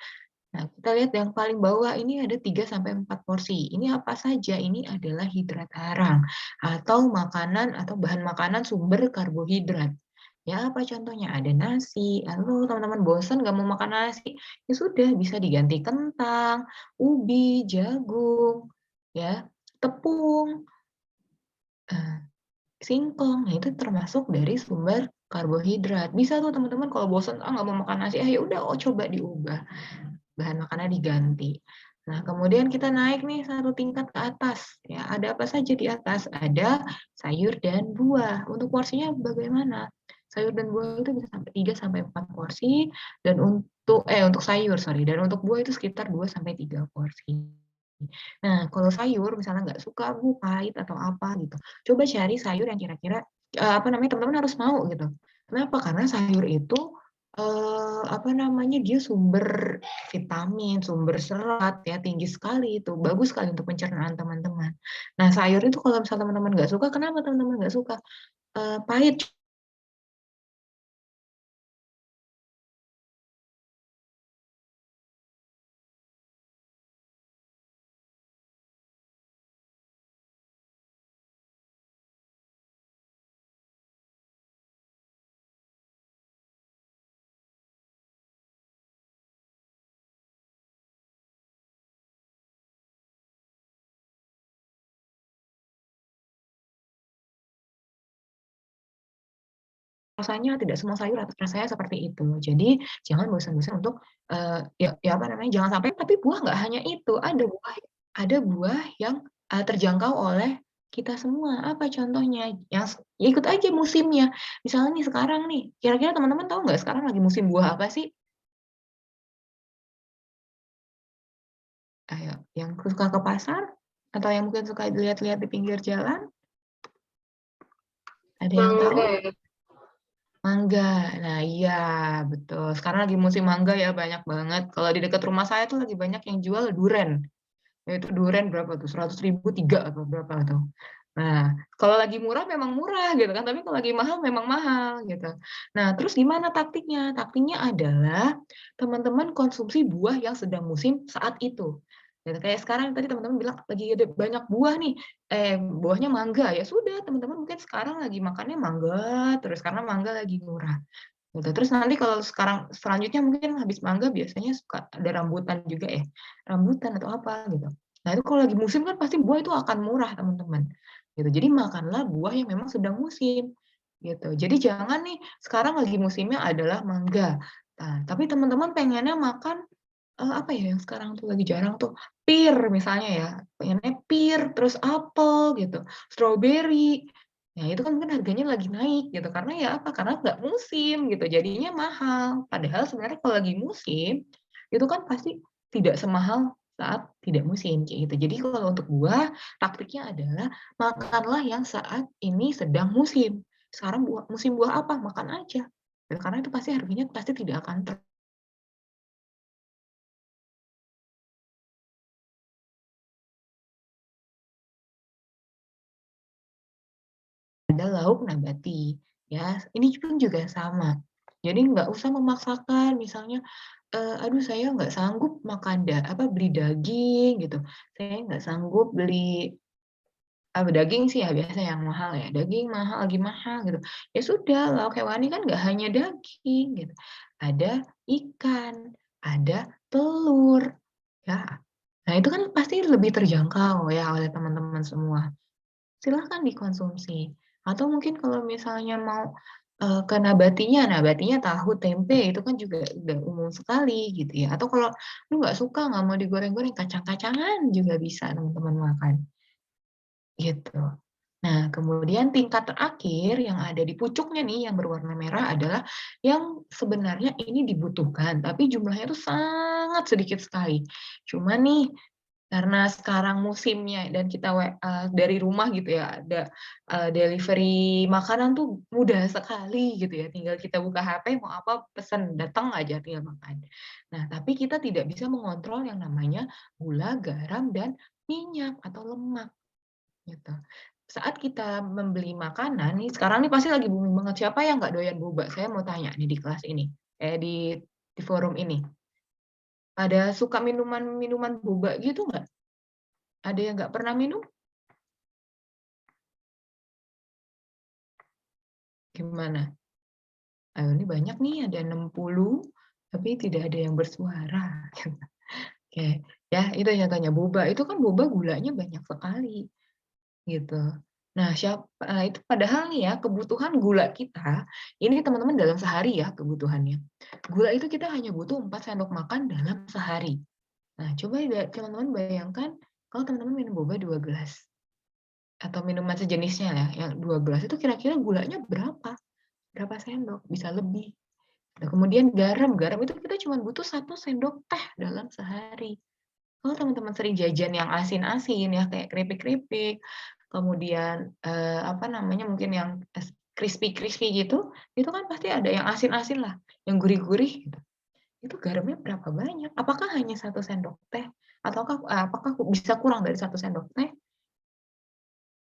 Nah, kita lihat yang paling bawah ini ada 3-4 porsi. Ini apa saja? Ini adalah hidrat harang atau makanan atau bahan makanan sumber karbohidrat. Ya, apa contohnya? Ada nasi. Lalu teman-teman bosan nggak mau makan nasi? Ya sudah, bisa diganti kentang, ubi, jagung, ya, tepung, eh, singkong. Nah, itu termasuk dari sumber karbohidrat. Bisa tuh teman-teman kalau bosan nggak mau makan nasi, ya udah coba diubah bahan makannya diganti. Nah, kemudian kita naik nih satu tingkat ke atas. Ya, ada apa saja di atas? Ada sayur dan buah. Untuk porsinya bagaimana? Sayur dan buah itu bisa sampai 3-4 porsi dan untuk sayur, sorry, dan untuk buah itu sekitar 2-3 porsi. Nah, kalau sayur misalnya nggak suka pahit atau apa gitu, coba cari sayur yang kira-kira apa namanya teman-teman harus mau gitu. Kenapa? Karena sayur itu apa namanya dia sumber vitamin, sumber serat ya tinggi sekali itu, bagus sekali untuk pencernaan teman-teman. Nah, sayur itu kalau misalnya teman-teman nggak suka, kenapa teman-teman nggak suka? Pahit rasanya, tidak semua sayur rasanya seperti itu. Jadi jangan bosan-bosan untuk apa namanya, jangan sampai, tapi buah nggak hanya itu, ada buah yang terjangkau oleh kita semua. Apa contohnya? Yang ya ikut aja musimnya. Misalnya nih sekarang nih, kira-kira teman-teman tahu nggak sekarang lagi musim buah apa sih? Ayo, yang suka ke pasar atau yang mungkin suka dilihat-lihat di pinggir jalan? Ada yang tahu? Mangga. Nah, iya, betul. Sekarang lagi musim mangga ya, banyak banget. Kalau di dekat rumah saya tuh lagi banyak yang jual duren. Yaitu duren berapa tuh? 100.000 3 atau berapa tuh. Nah, kalau lagi murah memang murah gitu kan, tapi kalau lagi mahal memang mahal gitu. Nah, terus gimana taktiknya? Taktiknya adalah teman-teman konsumsi buah yang sedang musim saat itu. Gitu. Kayak sekarang tadi teman-teman bilang lagi ada banyak buah nih, buahnya mangga, ya sudah teman-teman mungkin sekarang lagi makannya mangga terus karena mangga lagi murah. Gitu. Terus nanti kalau sekarang selanjutnya mungkin habis mangga biasanya suka ada rambutan juga ya, rambutan atau apa gitu. Nah itu kalau lagi musim kan pasti buah itu akan murah teman-teman. Gitu. Jadi makanlah buah yang memang sedang musim. Gitu. Jadi jangan nih sekarang lagi musimnya adalah mangga. Nah, tapi teman-teman pengennya makan apa ya yang sekarang tuh lagi jarang tuh, pir misalnya ya, pengennya pir, terus apel gitu, stroberi. Nah, itu kan mungkin harganya lagi naik gitu, karena ya apa, karena nggak musim gitu, jadinya mahal. Padahal sebenarnya kalau lagi musim, itu kan pasti tidak semahal saat tidak musim, kayak gitu. Jadi kalau untuk buah, taktiknya adalah makanlah yang saat ini sedang musim. Sekarang musim buah apa, makan aja. Karena itu pasti harganya pasti tidak akan ada lauk nabati, ya. Ini pun juga sama. Jadi nggak usah memaksakan, misalnya, "Aduh saya nggak sanggup makan beli daging," gitu. "Saya nggak sanggup beli" daging sih ya biasa yang mahal ya, "Daging mahal, lagi mahal," gitu. Ya sudah, lauk hewani kan nggak hanya daging, gitu. Ada ikan, ada telur, ya. Nah itu kan pasti lebih terjangkau ya oleh teman-teman semua. Silahkan dikonsumsi. Atau mungkin kalau misalnya mau, ke nabatinya tahu, tempe itu kan juga udah umum sekali gitu ya. Atau kalau lu nggak suka, nggak mau digoreng-goreng, kacang-kacangan juga bisa teman-teman makan, gitu. Nah, kemudian tingkat terakhir yang ada di pucuknya nih yang berwarna merah adalah yang sebenarnya ini dibutuhkan, tapi jumlahnya itu sangat sedikit sekali. Cuma nih karena sekarang musimnya dan kita dari rumah gitu ya, ada, delivery makanan tuh mudah sekali gitu ya, tinggal kita buka HP mau apa pesen, datang aja tinggal makan. Nah, tapi kita tidak bisa mengontrol yang namanya gula, garam, dan minyak atau lemak, gitu. Saat kita membeli makanan nih, sekarang nih pasti lagi booming banget, siapa yang nggak doyan boba? Saya mau tanya nih di kelas ini, di forum ini. Ada suka minuman-minuman boba gitu nggak? Ada yang nggak pernah minum? Gimana? Ayo ini banyak nih, ada 60, tapi tidak ada yang bersuara. Oke, ya itu contohnya boba. Itu kan boba gulanya banyak sekali, gitu. Nah, itu padahal nih ya, kebutuhan gula kita, ini teman-teman dalam sehari ya kebutuhannya. Gula itu kita hanya butuh 4 sendok makan dalam sehari. Nah, coba teman-teman bayangkan kalau teman-teman minum boba 2 gelas. Atau minuman sejenisnya ya, yang 2 gelas itu kira-kira gulanya berapa? Berapa sendok? Bisa lebih. Nah, kemudian garam itu kita cuma butuh 1 sendok teh dalam sehari. Kalau teman-teman sering jajan yang asin-asin ya, kayak keripik-keripik, kemudian, apa namanya, mungkin yang crispy-crispy gitu, itu kan pasti ada yang asin-asin lah, yang gurih-gurih gitu. Itu garamnya berapa banyak? Apakah hanya 1 sendok teh? Ataukah apakah bisa kurang dari 1 sendok teh?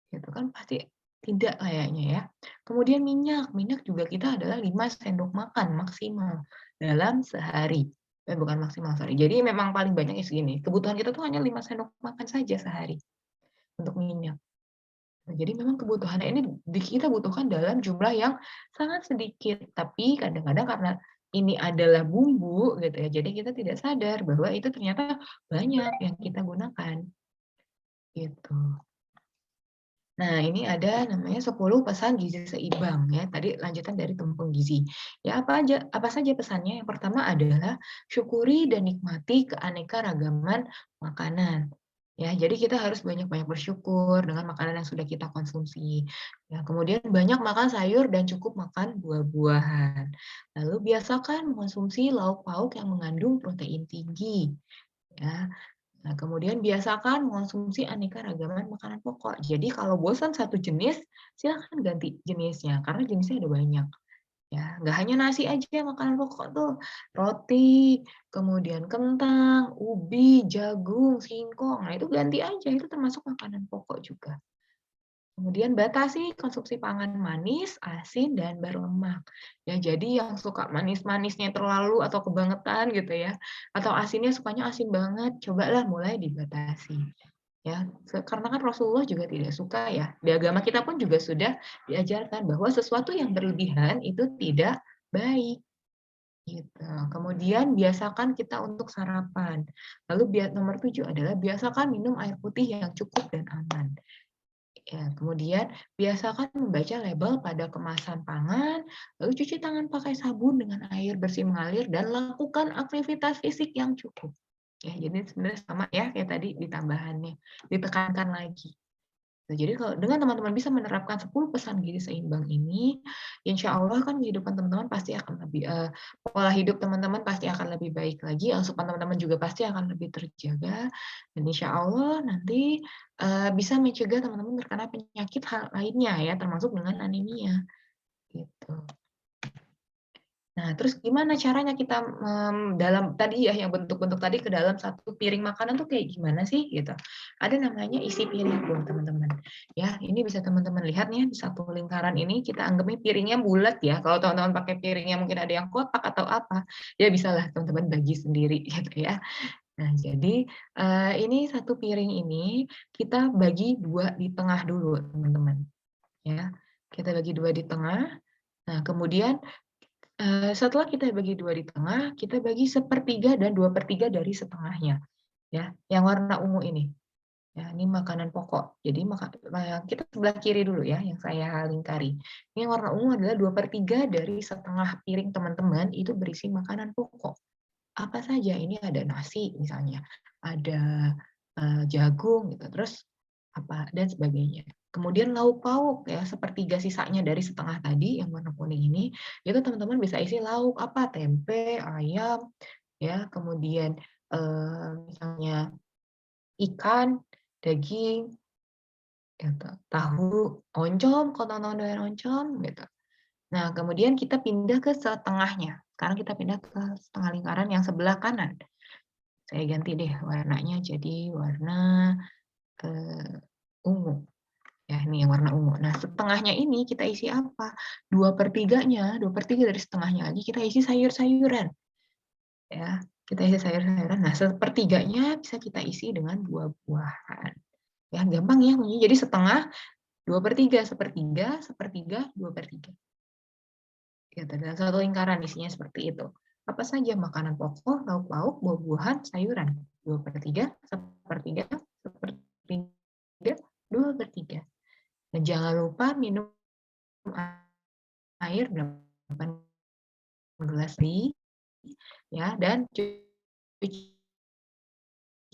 Gitu kan pasti tidak kayaknya ya. Kemudian minyak juga kita adalah 5 sendok makan maksimal dalam sehari. Bukan maksimal, sorry. Jadi memang paling banyaknya segini. Kebutuhan kita tuh hanya 5 sendok makan saja sehari untuk minyak. Nah, jadi memang kebutuhannya ini kita butuhkan dalam jumlah yang sangat sedikit. Tapi kadang-kadang karena ini adalah bumbu gitu ya, jadi kita tidak sadar bahwa itu ternyata banyak yang kita gunakan. Gitu. Nah, ini ada namanya 10 pesan gizi seimbang ya. Tadi lanjutan dari tumpeng gizi. Ya, apa saja pesannya? Yang pertama adalah syukuri dan nikmati keanekaragaman makanan. Ya, jadi kita harus banyak-banyak bersyukur dengan makanan yang sudah kita konsumsi. Ya, kemudian banyak makan sayur dan cukup makan buah-buahan. Lalu biasakan mengkonsumsi lauk pauk yang mengandung protein tinggi. Ya, nah, kemudian biasakan mengonsumsi aneka ragaman makanan pokok. Jadi kalau bosan satu jenis, silakan ganti jenisnya karena jenisnya ada banyak. Ya, nggak hanya nasi aja makanan pokok tuh, roti, kemudian kentang, ubi, jagung, singkong. Nah, itu ganti aja, itu termasuk makanan pokok juga. Kemudian batasi konsumsi pangan manis, asin, dan berlemak. Ya, jadi yang suka manis-manisnya terlalu atau kebangetan gitu ya, atau asinnya sukanya asin banget, cobalah mulai dibatasi. Ya, karena kan Rasulullah juga tidak suka ya. Di agama kita pun juga sudah diajarkan bahwa sesuatu yang berlebihan itu tidak baik. Gitu. Kemudian biasakan kita untuk sarapan. Lalu nomor 7 adalah biasakan minum air putih yang cukup dan aman. Ya, kemudian biasakan membaca label pada kemasan pangan, lalu cuci tangan pakai sabun dengan air bersih mengalir, dan lakukan aktivitas fisik yang cukup. Ya, jadi sebenarnya sama ya kayak tadi ditambahannya, ditekankan lagi. Nah, jadi kalau dengan teman-teman bisa menerapkan 10 pesan gizi seimbang ini, insya Allah kan kehidupan teman-teman pasti akan lebih, pola hidup teman-teman pasti akan lebih baik lagi, asupan teman-teman juga pasti akan lebih terjaga, dan insya Allah nanti bisa mencegah teman-teman terkena penyakit hal lainnya ya, termasuk dengan anemia. Gitu. Nah, terus gimana caranya kita dalam tadi ya yang bentuk-bentuk tadi ke dalam satu piring makanan tuh kayak gimana sih gitu. Ada namanya isi piring pun teman-teman. Ya, ini bisa teman-teman lihat nih di satu lingkaran ini kita anggapnya piringnya bulat ya. Kalau teman-teman pakai piringnya mungkin ada yang kotak atau apa, ya bisalah teman-teman bagi sendiri gitu ya. Nah, jadi ini satu piring ini kita bagi dua di tengah dulu teman-teman. Ya, kita bagi dua di tengah. Nah, kemudian setelah kita bagi dua di tengah, kita bagi 1/3 dan 2/3 dari setengahnya, ya. Yang warna ungu ini, ya, ini makanan pokok. Jadi kita sebelah kiri dulu ya, yang saya lingkari. Ini yang warna ungu adalah 2/3 dari setengah piring teman-teman itu berisi makanan pokok. Apa saja? Ini ada nasi misalnya, ada jagung gitu, terus apa dan sebagainya. Kemudian lauk pauk ya, 1/3 sisanya dari setengah tadi yang warna kuning ini, itu teman-teman bisa isi lauk apa, tempe, ayam, ya, kemudian misalnya ikan, daging, gitu, tahu, oncom, kalau teman-teman doyan oncom, gitu. Nah, kemudian kita pindah ke setengahnya. Sekarang kita pindah ke setengah lingkaran yang sebelah kanan. Saya ganti deh warnanya jadi warna ungu. Ya, ini yang warna ungu. Nah, setengahnya ini kita isi apa? 2/3-nya, 2/3 dari setengahnya lagi kita isi sayur-sayuran. Ya, kita isi sayur-sayuran. Nah, 1/3-nya bisa kita isi dengan buah-buahan. Ya, gampang ya. Jadi setengah, 2/3, 1/3, 1/3, 2/3. Gitu, dalam satu lingkaran isinya seperti itu. Apa saja makanan pokok, lauk pauk, buah-buahan, sayuran. 2/3, 1/3, 1/3, 2/3. Dan jangan lupa minum air 8 gelas ya, dan cuci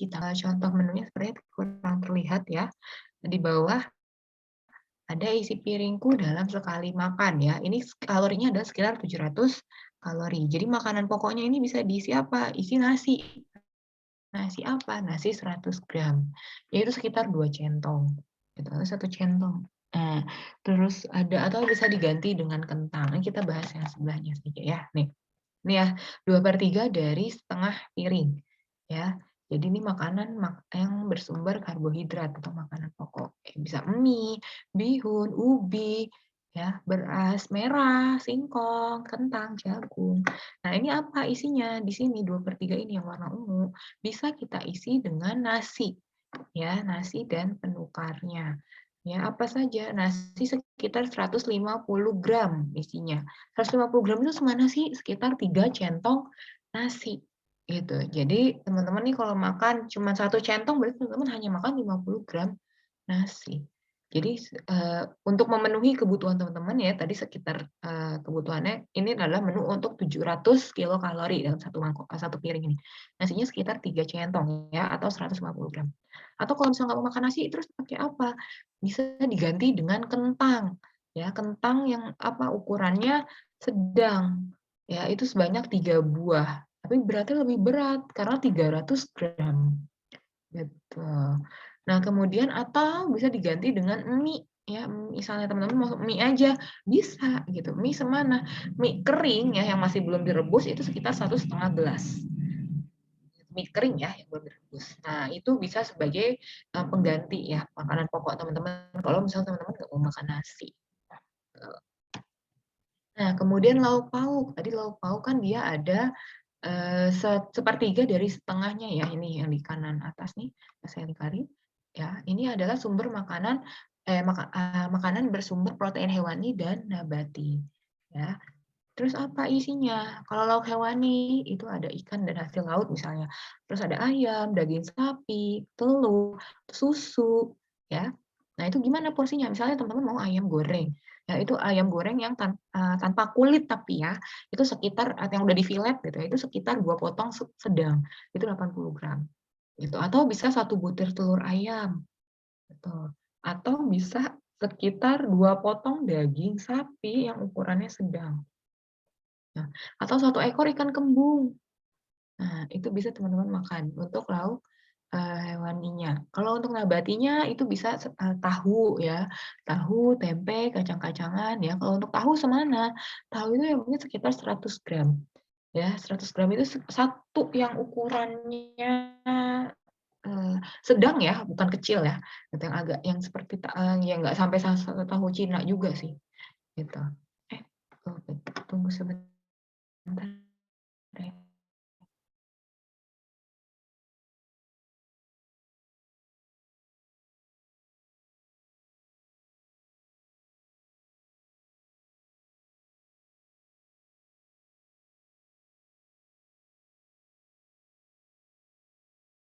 tangan. Contoh menunya sepertinya kurang terlihat ya. Di bawah ada isi piringku dalam sekali makan ya. Ini kalorinya adalah sekitar 700 kalori. Jadi makanan pokoknya ini bisa diisi apa? Isi nasi. Nasi apa? Nasi 100 gram. Yaitu sekitar 2 centong. Gitu, 1 centong. Nah, terus ada atau bisa diganti dengan kentang. Ini kita bahas yang sebelahnya saja ya. Nih. Ini ya, 2/3 dari setengah piring. Ya. Jadi ini makanan yang bersumber karbohidrat atau makanan pokok. Bisa mie, bihun, ubi, ya, beras merah, singkong, kentang, jagung. Nah, ini apa isinya? Di sini 2/3 ini yang warna ungu bisa kita isi dengan nasi. Ya, nasi dan penukarnya. Ya, apa saja? Nasi sekitar 150 gram isinya. 150 gram itu semana sih? Sekitar 3 centong nasi. Gitu. Jadi teman-teman nih kalau makan cuma 1 centong berarti teman-teman hanya makan 50 gram nasi. Jadi untuk memenuhi kebutuhan teman-teman ya, tadi sekitar kebutuhannya ini adalah menu untuk 700 kilokalori dalam satu piring ini. Nasinya sekitar 3 centong ya, atau 150 gram. Atau kalau misalnya nggak mau makan nasi, terus pakai apa? Bisa diganti dengan kentang. Ya, kentang yang ukurannya sedang. Ya, itu sebanyak 3 buah. Tapi beratnya lebih berat karena 300 gram. Gitu. Nah, kemudian atau bisa diganti dengan mie ya, misalnya teman-teman mau mie aja bisa gitu. Mie semana? Mie kering ya yang masih belum direbus itu sekitar 1,5 gelas. Mie kering ya yang belum direbus. Nah, itu bisa sebagai pengganti ya makanan pokok teman-teman kalau misalnya teman-teman nggak mau makan nasi. Nah, kemudian lauk pauk. Tadi lauk pauk kan dia ada sepertiga dari setengahnya ya, ini yang di kanan atas nih, saya lingkari. Ya, ini adalah sumber makanan makanan bersumber protein hewani dan nabati. Ya. Terus apa isinya? Kalau lauk hewani itu ada ikan dan hasil laut misalnya. Terus ada ayam, daging sapi, telur, susu, ya. Nah, itu gimana porsinya? Misalnya teman-teman mau ayam goreng. Ya, itu ayam goreng yang tanpa kulit tapi ya, itu sekitar yang udah di fillet gitu ya, itu sekitar 2 potong sedang. Itu 80 gram. Gitu. Atau bisa 1 butir telur ayam. Gitu. Atau bisa sekitar 2 potong daging sapi yang ukurannya sedang. Nah, atau 1 ekor ikan kembung. Nah, itu bisa teman-teman makan untuk lauk hewaninya. Kalau untuk nabatinya itu bisa tahu ya, tahu, tempe, kacang-kacangan ya. Kalau untuk tahu semana? Tahu itu yang mungkin sekitar 100 gram. Ya, 100 gram itu satu yang ukurannya sedang ya, bukan kecil ya. Yang agak yang seperti yang nggak sampai tahu Cina juga sih. Gitu. Tunggu sebentar.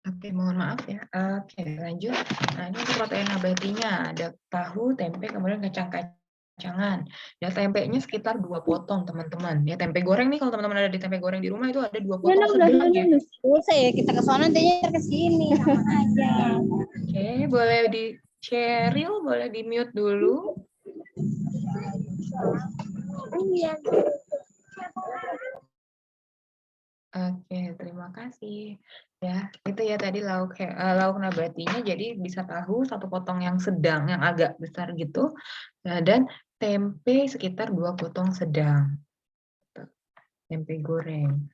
Oke, mohon maaf ya. Oke, lanjut. Nah, ini untuk protein nabatinya. Ada tahu, tempe, kemudian kacang-kacangan. Ya, tempenya sekitar 2 potong, teman-teman. Ya, tempe goreng nih, kalau teman-teman ada di tempe goreng di rumah, itu ada 2 potong sedang ya. Usah ya, kita ke sana, dia ke sini. Sama aja. Oke, boleh di Cheryl, boleh di mute dulu. Oke, terima kasih. Ya, itu ya tadi lauk nabatinya, jadi bisa tahu 1 potong yang sedang, yang agak besar gitu, dan tempe sekitar 2 potong sedang. Tempe goreng.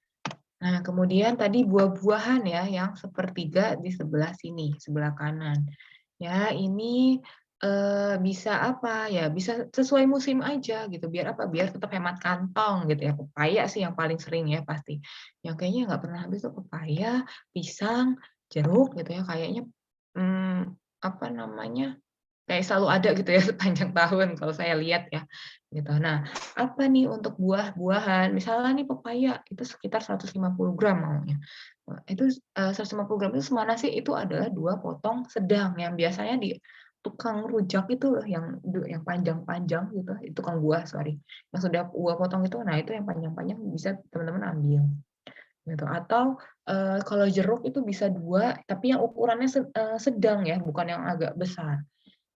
Nah, kemudian tadi buah-buahan ya, yang sepertiga di sebelah sini, sebelah kanan. Ya, ini bisa apa ya, bisa sesuai musim aja gitu, biar apa, biar tetap hemat kantong gitu ya. Pepaya sih yang paling sering ya pasti, yang kayaknya nggak pernah habis tuh pepaya, pisang, jeruk gitu ya, kayaknya apa namanya, kayak selalu ada gitu ya sepanjang tahun kalau saya lihat ya, gitu. Nah, apa nih untuk buah-buahan, misalnya nih pepaya itu sekitar 150 gram maunya. Itu 150 gram itu semana sih? Itu adalah 2 potong sedang yang biasanya di tukang rujak itu loh yang panjang-panjang gitu, tukang buah sorry, yang sudah buah potong itu, nah itu yang panjang-panjang bisa teman-teman ambil gitu. Atau kalau jeruk itu bisa 2 tapi yang ukurannya sedang ya, bukan yang agak besar.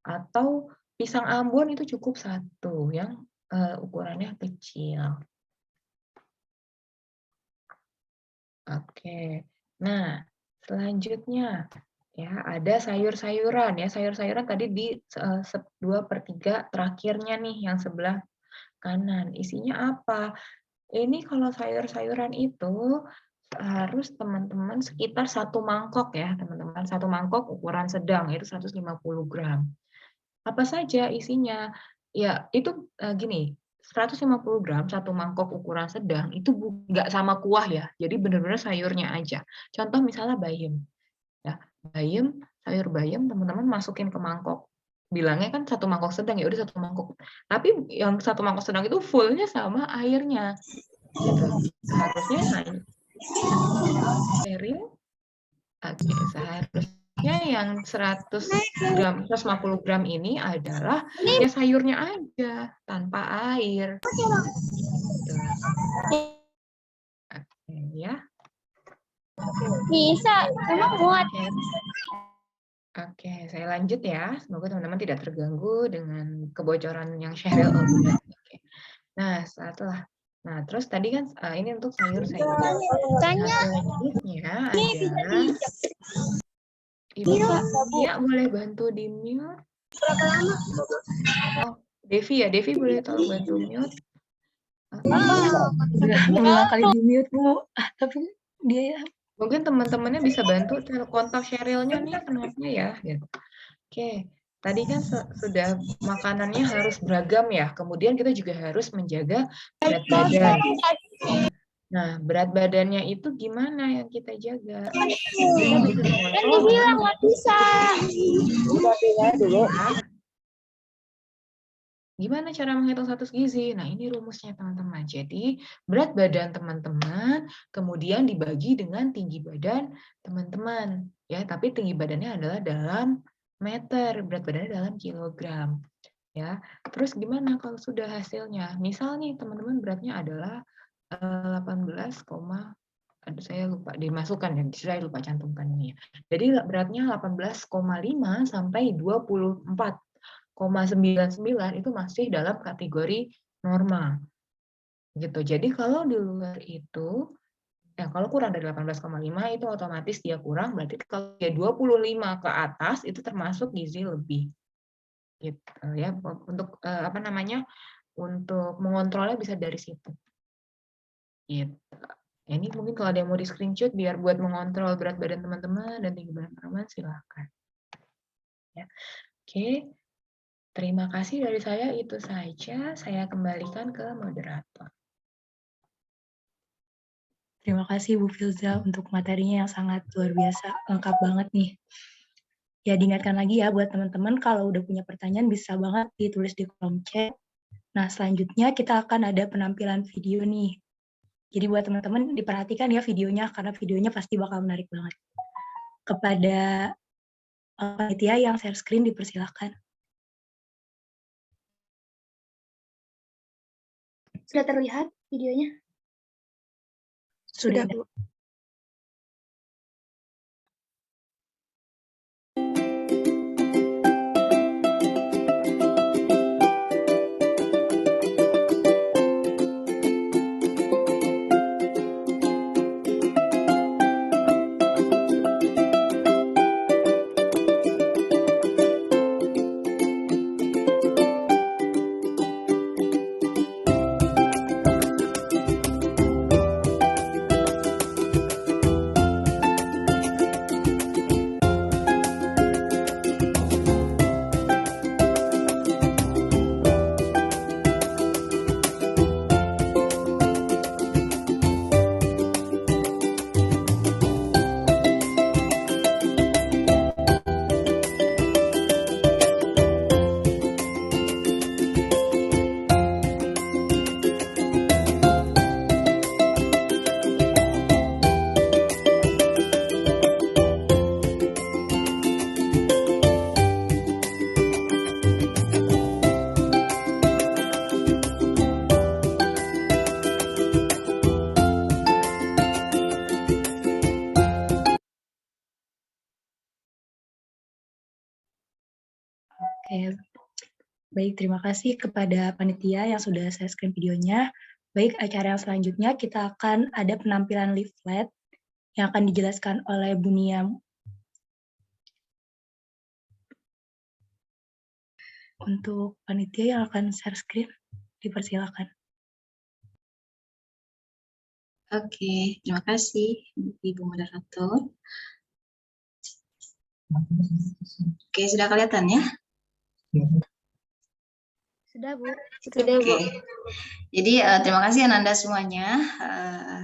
Atau pisang Ambon itu cukup 1 yang ukurannya kecil. Oke. Nah, selanjutnya ya ada sayur-sayuran ya. Sayur-sayuran tadi di 2/3 terakhirnya nih yang sebelah kanan. Isinya apa? Ini kalau sayur-sayuran itu harus teman-teman sekitar 1 mangkok ya, teman-teman. 1 mangkok ukuran sedang itu 150 gram. Apa saja isinya? Ya, itu gini, 150 gram 1 mangkok ukuran sedang itu nggak sama kuah ya. Jadi benar-benar sayurnya aja. Contoh misalnya bayam. Ya, bayam, sayur bayam teman-teman masukin ke mangkok. Bilangnya kan 1 mangkok sedang, ya udah 1 mangkok. Tapi yang 1 mangkok sedang itu fullnya sama airnya. Gitu. Seharusnya Cheryl. Oke, seharusnya yang 100 gram, 150 gram ini adalah ya sayurnya aja tanpa air. Gitu. Oke, ya. Bisa, emang muat. Oke, saya lanjut ya. Semoga teman-teman tidak terganggu dengan kebocoran yang Sheryl buat. Oke. Nah, terus tadi kan ini untuk sayur-sayuran. Nah, selanjutnya adalah Ibu Nia boleh bantu di mute. Oh, Devi ya, Devi boleh tolong bantu mute. Udah berulang kali di mute, Bu. Tapi dia ya. Mungkin teman-temannya bisa bantu kontak Sheryl-nya nih, kenapa ya? Gitu. Oke, tadi kan sudah makanannya harus beragam ya. Kemudian kita juga harus menjaga berat badan. Nah, berat badannya itu gimana yang kita jaga? Kita bisa mengontrol dengan gimana cara menghitung status gizi? Nah, ini rumusnya teman-teman. Jadi, berat badan teman-teman kemudian dibagi dengan tinggi badan teman-teman. Ya, tapi tinggi badannya adalah dalam meter, berat badannya dalam kilogram. Ya, terus gimana kalau sudah hasilnya? Misal nih teman-teman beratnya adalah 18, aduh saya lupa dimasukkan ya, saya lupa cantumkan ini ya. Jadi beratnya 18,5 sampai 24,99 itu masih dalam kategori normal. Gitu. Jadi kalau di luar itu kalau kurang dari 18,5 itu otomatis dia kurang, berarti kalau dia 25 ke atas itu termasuk gizi lebih. Gitu ya. Untuk untuk mengontrolnya bisa dari situ. Gitu. Ya, ini mungkin kalau ada yang mau di screenshot biar buat mengontrol berat badan teman-teman dan tinggi badan teman-teman silahkan. Ya. Oke. Terima kasih dari saya, itu saja. Saya kembalikan ke moderator. Terima kasih Bu Filza untuk materinya yang sangat luar biasa, lengkap banget nih. Ya, diingatkan lagi ya buat teman-teman kalau udah punya pertanyaan bisa banget ditulis di kolom chat. Nah, selanjutnya kita akan ada penampilan video nih. Jadi buat teman-teman diperhatikan ya videonya, karena videonya pasti bakal menarik banget. Kepada panitia yang share screen dipersilahkan. Sudah terlihat videonya? Sudah, Bu. Oke, baik, terima kasih kepada panitia yang sudah share screen videonya. Baik, acara yang selanjutnya kita akan ada penampilan leaflet yang akan dijelaskan oleh Bu Nia. Untuk panitia yang akan share screen, dipersilakan. Oke, terima kasih Ibu Moderator. Oke, sudah kelihatan ya? Sudah, Bu. Oke. Jadi terima kasih Ananda semuanya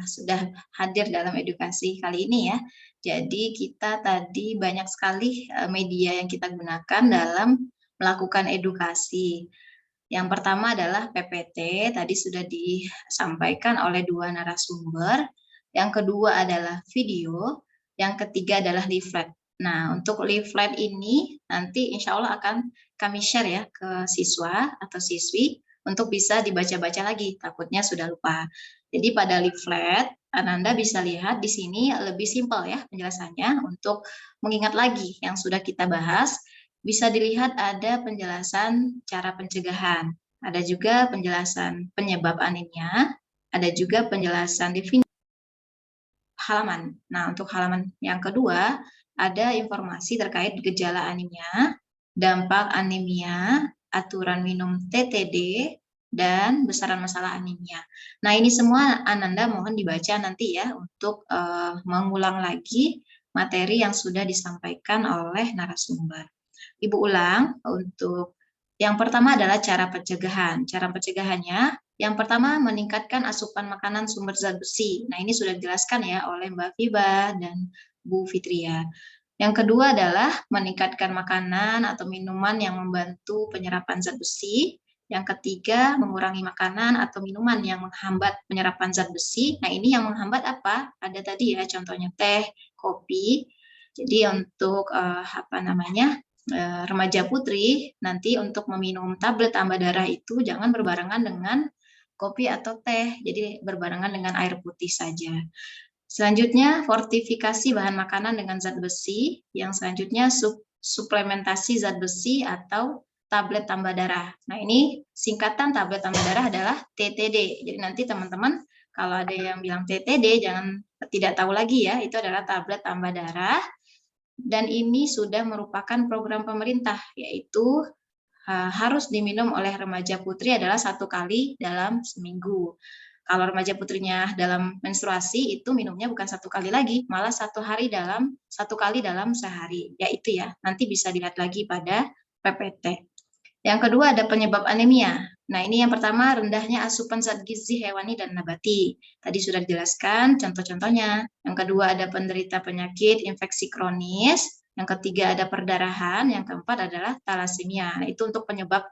sudah hadir dalam edukasi kali ini ya. Jadi kita tadi banyak sekali media yang kita gunakan dalam melakukan edukasi. Yang pertama adalah PPT, tadi sudah disampaikan oleh dua narasumber. Yang kedua adalah video, yang ketiga adalah leaflet. Nah, untuk leaflet ini nanti insya Allah akan kami share ya ke siswa atau siswi untuk bisa dibaca-baca lagi, takutnya sudah lupa. Jadi pada leaflet, Ananda bisa lihat di sini lebih simpel ya penjelasannya untuk mengingat lagi yang sudah kita bahas. Bisa dilihat ada penjelasan cara pencegahan, ada juga penjelasan penyebab anemia, ada juga penjelasan definisi halaman. Nah, untuk halaman yang kedua, ada informasi terkait gejala anemia, dampak anemia, aturan minum TTD, dan besaran masalah anemia. Nah, ini semua Ananda mohon dibaca nanti ya untuk mengulang lagi materi yang sudah disampaikan oleh narasumber. Ibu ulang untuk yang pertama adalah cara pencegahan. Cara pencegahannya yang pertama meningkatkan asupan makanan sumber zat besi. Nah, ini sudah dijelaskan ya oleh Mbak Fiba dan Bu Fitria. Yang kedua adalah meningkatkan makanan atau minuman yang membantu penyerapan zat besi. Yang ketiga, mengurangi makanan atau minuman yang menghambat penyerapan zat besi. Nah, ini yang menghambat apa? Ada tadi ya, contohnya teh, kopi. Jadi untuk remaja putri nanti untuk meminum tablet tambah darah itu jangan berbarengan dengan kopi atau teh, jadi berbarengan dengan air putih saja. Selanjutnya, fortifikasi bahan makanan dengan zat besi. Yang selanjutnya, suplementasi zat besi atau tablet tambah darah. Nah, ini singkatan tablet tambah darah adalah TTD. Jadi nanti teman-teman kalau ada yang bilang TTD, jangan tidak tahu lagi ya, itu adalah tablet tambah darah. Dan ini sudah merupakan program pemerintah, yaitu harus diminum oleh remaja putri adalah 1 kali dalam seminggu. Kalau remaja putrinya dalam menstruasi itu minumnya bukan 1 kali lagi, malah 1 kali dalam sehari. Yaitu ya, nanti bisa dilihat lagi pada PPT. Yang kedua ada penyebab anemia. Nah, ini yang pertama rendahnya asupan zat gizi hewani dan nabati. Tadi sudah dijelaskan contoh-contohnya. Yang kedua ada penderita penyakit infeksi kronis. Yang ketiga ada perdarahan, yang keempat adalah talasemia. Nah, itu untuk penyebab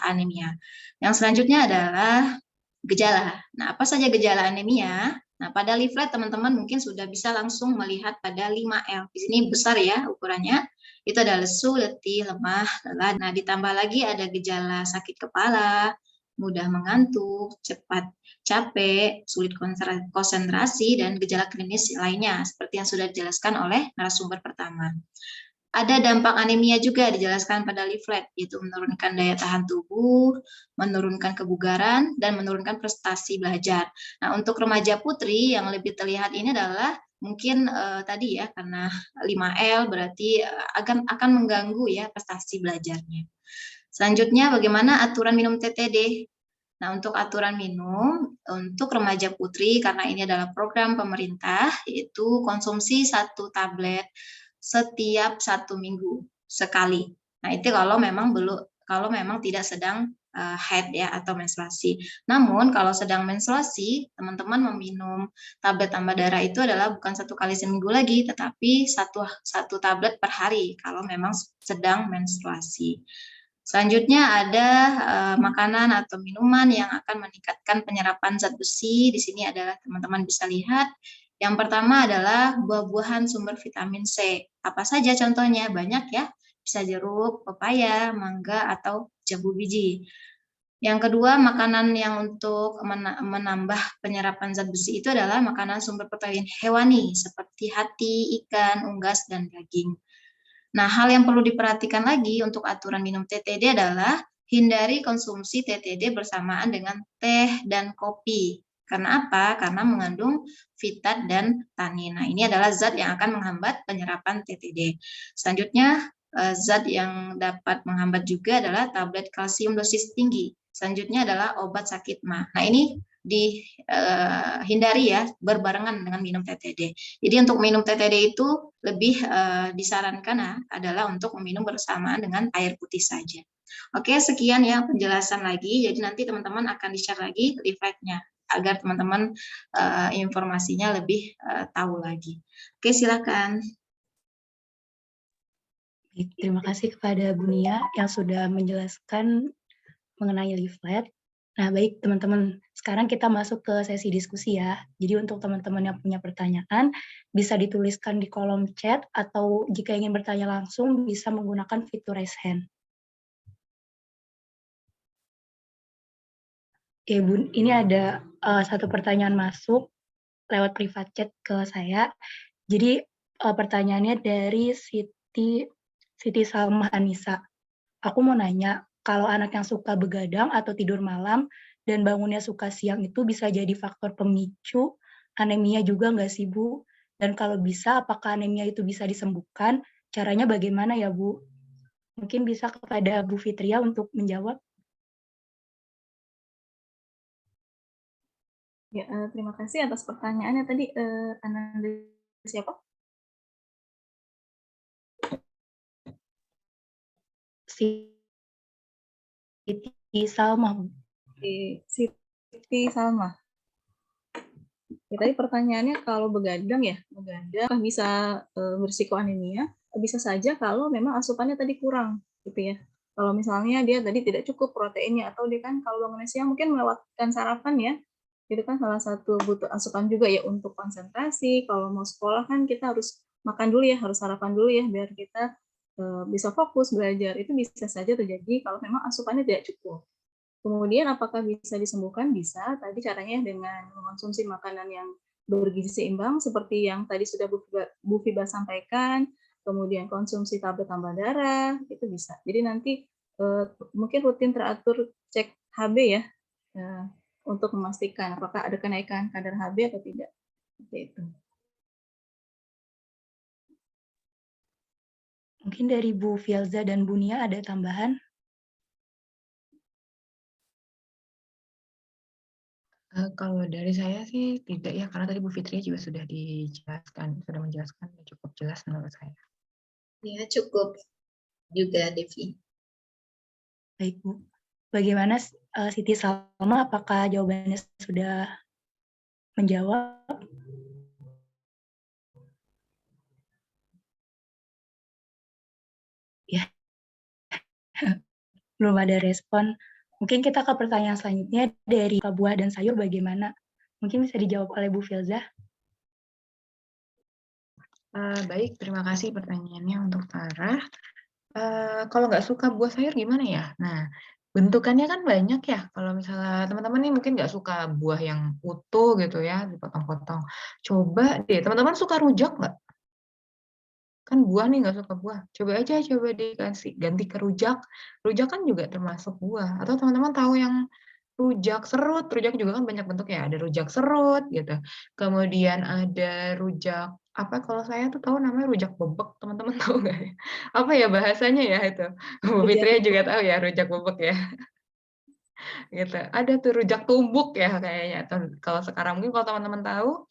anemia. Yang selanjutnya adalah gejala. Nah, apa saja gejala anemia? Nah, pada leaflet teman-teman mungkin sudah bisa langsung melihat pada 5L. Di sini besar ya ukurannya. Itu ada lesu, letih, lemah, lelah. Nah, ditambah lagi ada gejala sakit kepala, mudah mengantuk, cepat capek, sulit konsentrasi, dan gejala klinis lainnya, seperti yang sudah dijelaskan oleh narasumber pertama. Ada dampak anemia juga dijelaskan pada leaflet, yaitu menurunkan daya tahan tubuh, menurunkan kebugaran, dan menurunkan prestasi belajar. Nah, untuk remaja putri yang lebih terlihat ini adalah mungkin tadi ya, karena 5L berarti akan mengganggu ya prestasi belajarnya. Selanjutnya, bagaimana aturan minum TTD? Nah, untuk aturan minum, untuk remaja putri, karena ini adalah program pemerintah, yaitu konsumsi 1 tablet setiap 1 minggu sekali. Nah, itu kalau memang tidak sedang haid ya atau menstruasi. Namun kalau sedang menstruasi, teman-teman meminum tablet tambah darah itu adalah bukan 1 kali seminggu lagi, tetapi satu tablet per hari kalau memang sedang menstruasi. Selanjutnya ada makanan atau minuman yang akan meningkatkan penyerapan zat besi. Di sini adalah teman-teman bisa lihat. Yang pertama adalah buah-buahan sumber vitamin C. Apa saja contohnya? Banyak ya. Bisa jeruk, pepaya, mangga, atau jambu biji. Yang kedua, makanan yang untuk menambah penyerapan zat besi itu adalah makanan sumber protein hewani seperti hati, ikan, unggas, dan daging. Nah, hal yang perlu diperhatikan lagi untuk aturan minum TTD adalah hindari konsumsi TTD bersamaan dengan teh dan kopi. Karena apa? Karena mengandung fitat dan tanin. Nah, ini adalah zat yang akan menghambat penyerapan TTD. Selanjutnya, zat yang dapat menghambat juga adalah tablet kalsium dosis tinggi. Selanjutnya adalah obat sakit MA. Nah, ini dihindari ya berbarengan dengan minum TTD. Jadi untuk minum TTD itu lebih disarankan adalah untuk meminum bersamaan dengan air putih saja. Oke, sekian ya penjelasan lagi. Jadi nanti teman-teman akan di-share lagi leafletnya agar teman-teman informasinya lebih tahu lagi. Oke, silakan. Terima kasih kepada Bu Nia yang sudah menjelaskan mengenai leaflet. Nah, baik teman-teman, sekarang kita masuk ke sesi diskusi ya. Jadi untuk teman-teman yang punya pertanyaan, bisa dituliskan di kolom chat atau jika ingin bertanya langsung bisa menggunakan fitur raise hand. Oke, Bun, ini ada satu pertanyaan masuk lewat private chat ke saya. Jadi pertanyaannya dari Siti Salmah Anissa. Aku mau nanya, kalau anak yang suka begadang atau tidur malam dan bangunnya suka siang itu bisa jadi faktor pemicu anemia juga nggak sih, Bu? Dan kalau bisa, apakah anemia itu bisa disembuhkan? Caranya bagaimana ya, Bu? Mungkin bisa kepada Bu Fitria untuk menjawab. Ya, terima kasih atas pertanyaannya tadi. Ananda siapa? Siti Salmah. Siti Salma. Ya, tadi pertanyaannya kalau begadang apakah bisa berisiko anemia? Bisa saja kalau memang asupannya tadi kurang, gitu ya. Kalau misalnya dia tadi tidak cukup proteinnya, atau dia kan kalau bangun siang mungkin melewatkan sarapan ya, itu kan salah satu butuh asupan juga ya untuk konsentrasi. Kalau mau sekolah kan kita harus makan dulu ya, harus sarapan dulu ya, biar kita bisa fokus belajar. Itu bisa saja terjadi kalau memang asupannya tidak cukup. Kemudian apakah bisa disembuhkan? Bisa. Tadi caranya dengan mengonsumsi makanan yang bergizi seimbang seperti yang tadi sudah Bu Fiba sampaikan, kemudian konsumsi tablet tambah darah, itu bisa. Jadi nanti mungkin rutin teratur cek HB ya, untuk memastikan apakah ada kenaikan kadar HB atau tidak. Seperti itu. Mungkin dari Bu Fielza dan Bu Nia ada tambahan? Kalau dari saya sih tidak ya, karena tadi Bu Fitri juga sudah menjelaskan cukup jelas menurut saya. Ya, cukup juga, Devi. Baik, Bu. Bagaimana Siti Salma, apakah jawabannya sudah menjawab? Ya, belum ada respon. Mungkin kita ke pertanyaan selanjutnya dari buah dan sayur bagaimana? Mungkin bisa dijawab oleh Bu Filza. Baik, terima kasih pertanyaannya untuk Farah. Kalau nggak suka buah sayur gimana ya? Nah, bentukannya kan banyak ya. Kalau misalnya teman-teman nih mungkin nggak suka buah yang utuh gitu ya, dipotong-potong. Coba deh, teman-teman suka rujak nggak? Kan buah nih nggak suka buah. Coba dikasih ganti ke rujak. Rujak kan juga termasuk buah. Atau teman-teman tahu yang rujak serut, rujak juga kan banyak bentuknya. Ada rujak serut gitu. Kemudian ada rujak apa kalau saya tuh tahu namanya rujak bebek, teman-teman tahu nggak ya? Apa ya bahasanya ya itu? Bu Fitria juga tahu ya rujak bebek ya. Gitu. Ada tuh rujak tumbuk ya kayaknya. Kalau sekarang mungkin kalau teman-teman tahu,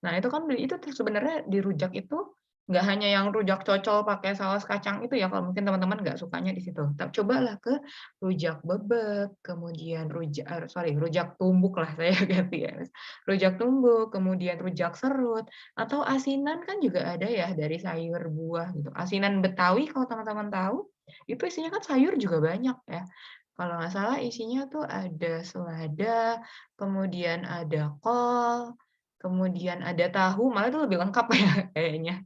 nah itu kan itu sebenarnya di rujak itu nggak hanya yang rujak cocol pakai saus kacang itu ya, kalau mungkin teman-teman nggak sukanya di situ. Cobalah ke rujak bebek, kemudian rujak tumbuk lah saya ganti ya. Rujak tumbuk, kemudian rujak serut, atau asinan kan juga ada ya dari sayur buah gitu. Asinan Betawi kalau teman-teman tahu, itu isinya kan sayur juga banyak ya. Kalau nggak salah isinya tuh ada selada, kemudian ada kol, kemudian ada tahu, malah itu lebih lengkap ya kayaknya,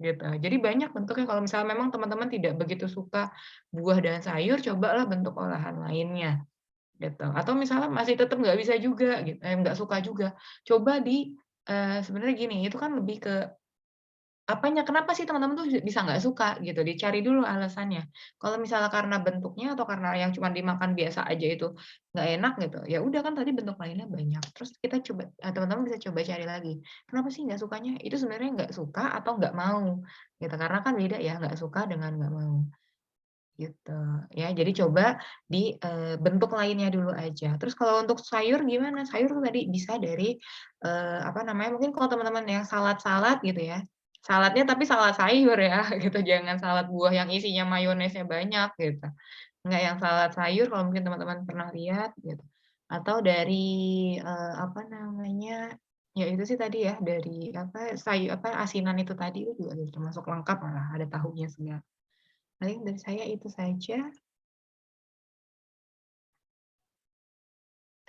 gitu. Jadi banyak bentuknya kalau misalnya memang teman-teman tidak begitu suka buah dan sayur, cobalah bentuk olahan lainnya, gitu. Atau misalnya masih tetap nggak bisa juga, gitu, nggak suka juga, coba sebenarnya gini, itu kan lebih ke apanya, kenapa sih teman-teman tuh bisa nggak suka gitu, dicari dulu alasannya. Kalau misalnya karena bentuknya atau karena yang cuma dimakan biasa aja itu nggak enak gitu, ya udah kan tadi bentuk lainnya banyak. Terus kita coba teman-teman bisa coba cari lagi, kenapa sih nggak sukanya? Itu sebenarnya nggak suka atau nggak mau gitu, karena kan beda ya nggak suka dengan nggak mau gitu. Ya jadi coba di bentuk lainnya dulu aja. Terus kalau untuk sayur gimana? Sayur tuh tadi bisa dari apa namanya, mungkin kalau teman-teman yang salad-salad gitu ya, saladnya tapi salad sayur ya gitu, jangan salad buah yang isinya mayonesnya banyak gitu. Enggak, yang salad sayur kalau mungkin teman-teman pernah lihat gitu. Atau dari apa namanya, ya itu sih tadi ya, dari apa, asinan itu tadi itu juga termasuk lengkap malah, ada tahunya segala. Paling dari saya itu saja.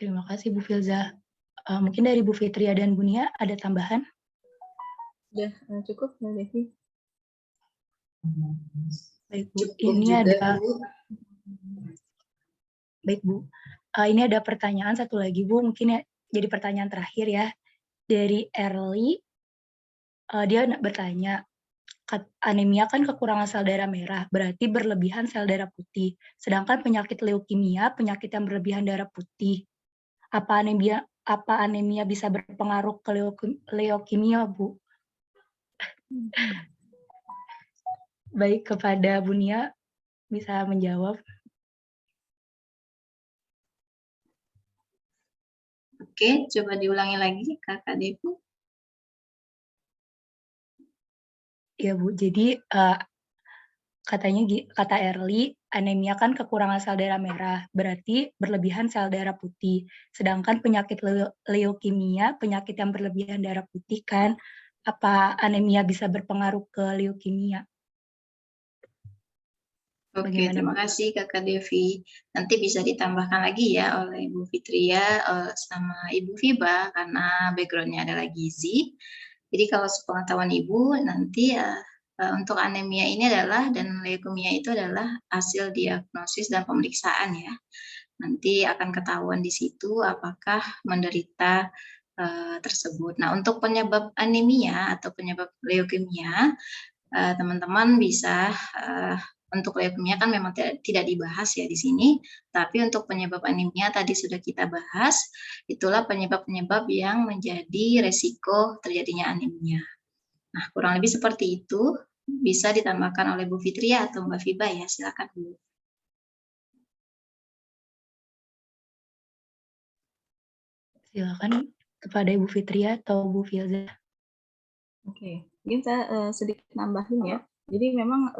Terima kasih Bu Filza. Mungkin dari Bu Fitria dan Bu Nia ada tambahan? Udah cukup, Mbak Devi. Baik Bu, Cukup ini juga, ada Bu. baik Bu. Ini ada pertanyaan satu lagi Bu, mungkin ya jadi pertanyaan terakhir ya dari Erli. Dia bertanya, anemia kan kekurangan sel darah merah, berarti berlebihan sel darah putih. Sedangkan penyakit leukemia, penyakit yang berlebihan darah putih. Apa anemia bisa berpengaruh ke leukemia, Bu? Baik, kepada Bu Nia bisa menjawab. Oke, coba diulangi lagi, Kakak Devi. Ya Bu, jadi kata Erli, anemia kan kekurangan sel darah merah, berarti berlebihan sel darah putih. Sedangkan penyakit leukemia, penyakit yang berlebihan darah putih kan, apa anemia bisa berpengaruh ke leukemia? Oke, Bagaimana, terima kasih Kakak Devi. Nanti bisa ditambahkan lagi ya oleh Ibu Fitria sama Ibu Fiba karena background-nya adalah gizi. Jadi kalau sepengetahuan Ibu nanti untuk anemia ini adalah dan leukemia itu adalah hasil diagnosis dan pemeriksaan ya. Nanti akan ketahuan di situ apakah menderita tersebut. Nah, untuk penyebab anemia atau penyebab leukemia, teman-teman bisa untuk leukemia kan memang tidak dibahas ya di sini, tapi untuk penyebab anemia tadi sudah kita bahas, itulah penyebab-penyebab yang menjadi resiko terjadinya anemia. Nah, kurang lebih seperti itu, bisa ditambahkan oleh Bu Fitria atau Mbak Fiba ya, silakan Bu. silakan kepada Ibu Fitria atau Bu Filza. Oke, mungkin saya sedikit nambahin ya. Jadi memang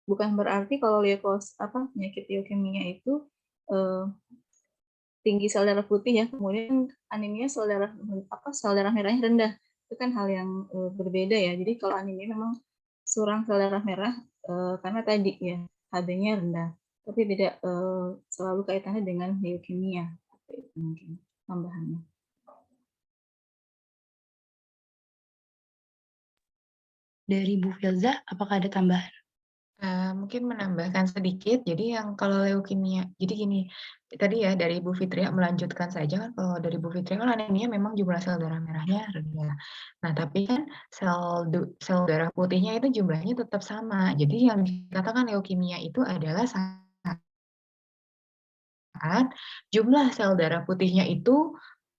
bukan berarti kalau penyakit leukemia itu tinggi sel darah putih ya, kemudian anemia sel darah merahnya rendah. Itu kan hal yang berbeda ya. Jadi kalau anemia memang kurang sel darah merah karena tadi ya HB-nya rendah, tapi tidak selalu kaitannya dengan leukemia. Itu mungkin tambahannya. Dari Bu Filza, apakah ada tambahan? Mungkin menambahkan sedikit, jadi yang kalau leukemia, jadi gini, tadi ya dari Bu Fitria melanjutkan saja kan kalau dari Bu Fitria kan anemia memang jumlah sel darah merahnya rendah. Nah, tapi kan sel darah putihnya itu jumlahnya tetap sama. Jadi yang dikatakan leukemia itu adalah saat jumlah sel darah putihnya itu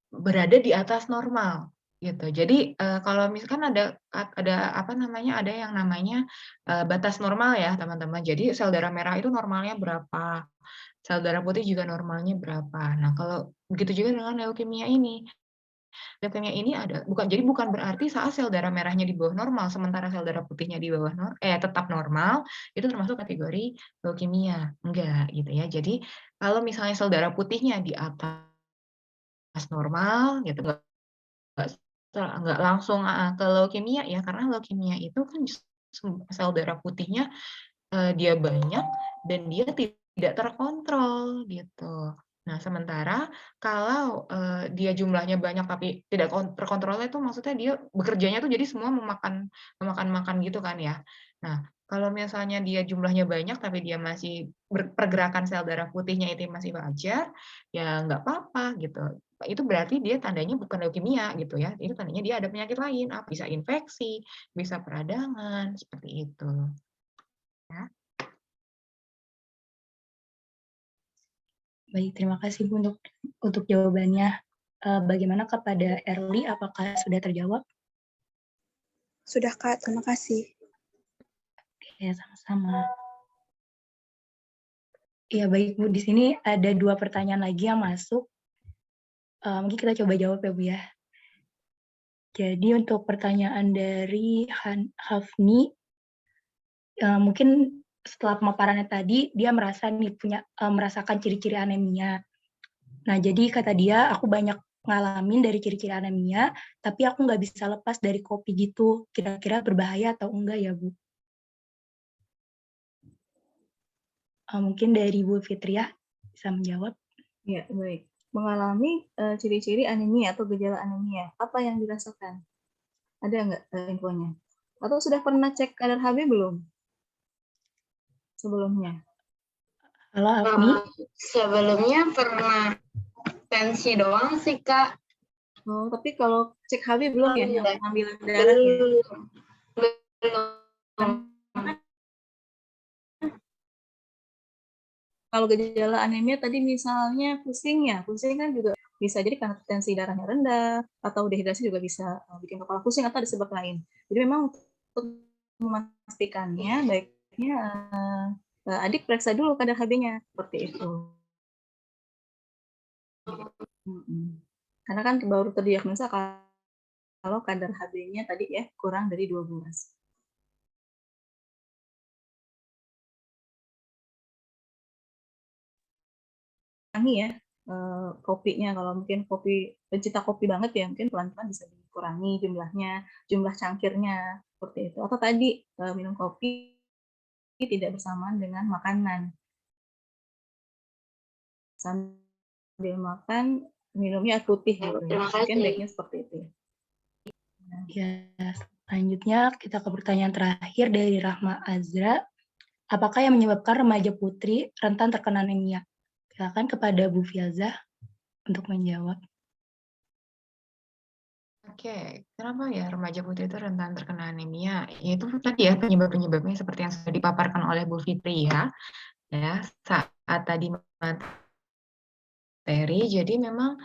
berada di atas normal gitu. Jadi kalau misalkan ada apa namanya, ada yang namanya batas normal ya teman-teman. Jadi sel darah merah itu normalnya berapa, sel darah putih juga normalnya berapa. Nah kalau begitu juga dengan leukemia ini. Leukemia ini bukan berarti saat sel darah merahnya di bawah normal, sementara sel darah putihnya di bawah tetap normal, itu termasuk kategori leukemia. Enggak gitu ya. Jadi kalau misalnya sel darah putihnya di atas normal gitu, nggak langsung ke leukemia ya, karena leukemia itu kan sel darah putihnya dia banyak dan dia tidak terkontrol gitu. Nah, sementara kalau dia jumlahnya banyak tapi tidak terkontrolnya itu maksudnya dia bekerjanya tuh jadi semua memakan gitu kan ya. Nah, kalau misalnya dia jumlahnya banyak tapi dia masih pergerakan sel darah putihnya itu masih wajar, ya nggak apa-apa gitu. Itu berarti dia tandanya bukan leukemia gitu ya. Itu tandanya dia ada penyakit lain, bisa infeksi, bisa peradangan, seperti itu. Ya. Baik, terima kasih Bu untuk jawabannya. Bagaimana kepada Erli, apakah sudah terjawab? Sudah Kak, terima kasih. Ya, sama-sama. Ya, baik Bu, di sini ada 2 pertanyaan lagi yang masuk. Mungkin kita coba jawab ya Bu ya. Jadi untuk pertanyaan dari Hafni, mungkin setelah pemaparannya tadi, dia merasakan ciri-ciri anemia. Nah, jadi kata dia, aku banyak ngalamin dari ciri-ciri anemia, tapi aku nggak bisa lepas dari kopi gitu. Kira-kira berbahaya atau enggak ya, Bu? Mungkin dari Bu Fitria bisa menjawab. Ya, baik. mengalami ciri-ciri anemia atau gejala anemia, apa yang dirasakan? Ada nggak infonya? Atau sudah pernah cek kadar HB belum sebelumnya? Halo, Afni. Sebelumnya pernah tensi doang sih, Kak. Oh, tapi kalau cek HB belum ya, yang pengambilan darah ya? Belum. Kalau gejala anemia tadi misalnya pusing ya, pusing kan juga bisa jadi karena tensi darahnya rendah, atau dehidrasi juga bisa bikin kepala pusing atau ada sebab lain. Jadi memang untuk memastikannya baiknya adik periksa dulu kadar HB-nya, seperti itu. Karena kan baru terdiagnosa kalau kadar HB-nya tadi ya kurang dari 12. Kurangi ya kopinya, kalau mungkin kopi pencinta kopi banget ya mungkin pelan-pelan bisa dikurangi jumlahnya, jumlah cangkirnya seperti itu. Atau tadi minum kopi tidak bersamaan dengan makanan. Sambil makan minumnya air putih gitu. Mungkin baiknya seperti itu. Ya, selanjutnya kita ke pertanyaan terakhir dari Rahma Azra. Apakah yang menyebabkan remaja putri rentan terkena anemia? Silakan kepada Bu Fiazah untuk menjawab. Oke, kenapa ya remaja putri itu rentan terkena anemia? Yaitu tadi ya penyebab-penyebabnya seperti yang sudah dipaparkan oleh Bu Fitri ya saat tadi materi. Jadi memang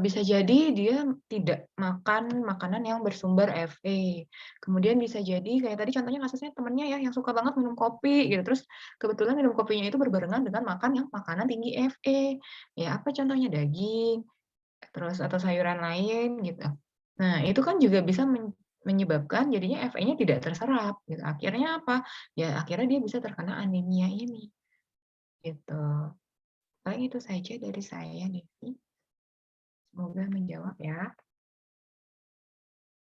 bisa jadi dia tidak makan makanan yang bersumber Fe. Kemudian bisa jadi kayak tadi contohnya kasusnya temennya ya yang suka banget minum kopi gitu. Terus kebetulan minum kopinya itu berbarengan dengan makan yang makanan tinggi Fe. Ya apa contohnya daging, terus atau sayuran lain gitu. Nah, itu kan juga bisa menyebabkan jadinya Fe-nya tidak terserap gitu. Akhirnya apa? Ya akhirnya dia bisa terkena anemia ini. Gitu. Paling itu saja dari saya, Devi. Semoga menjawab ya.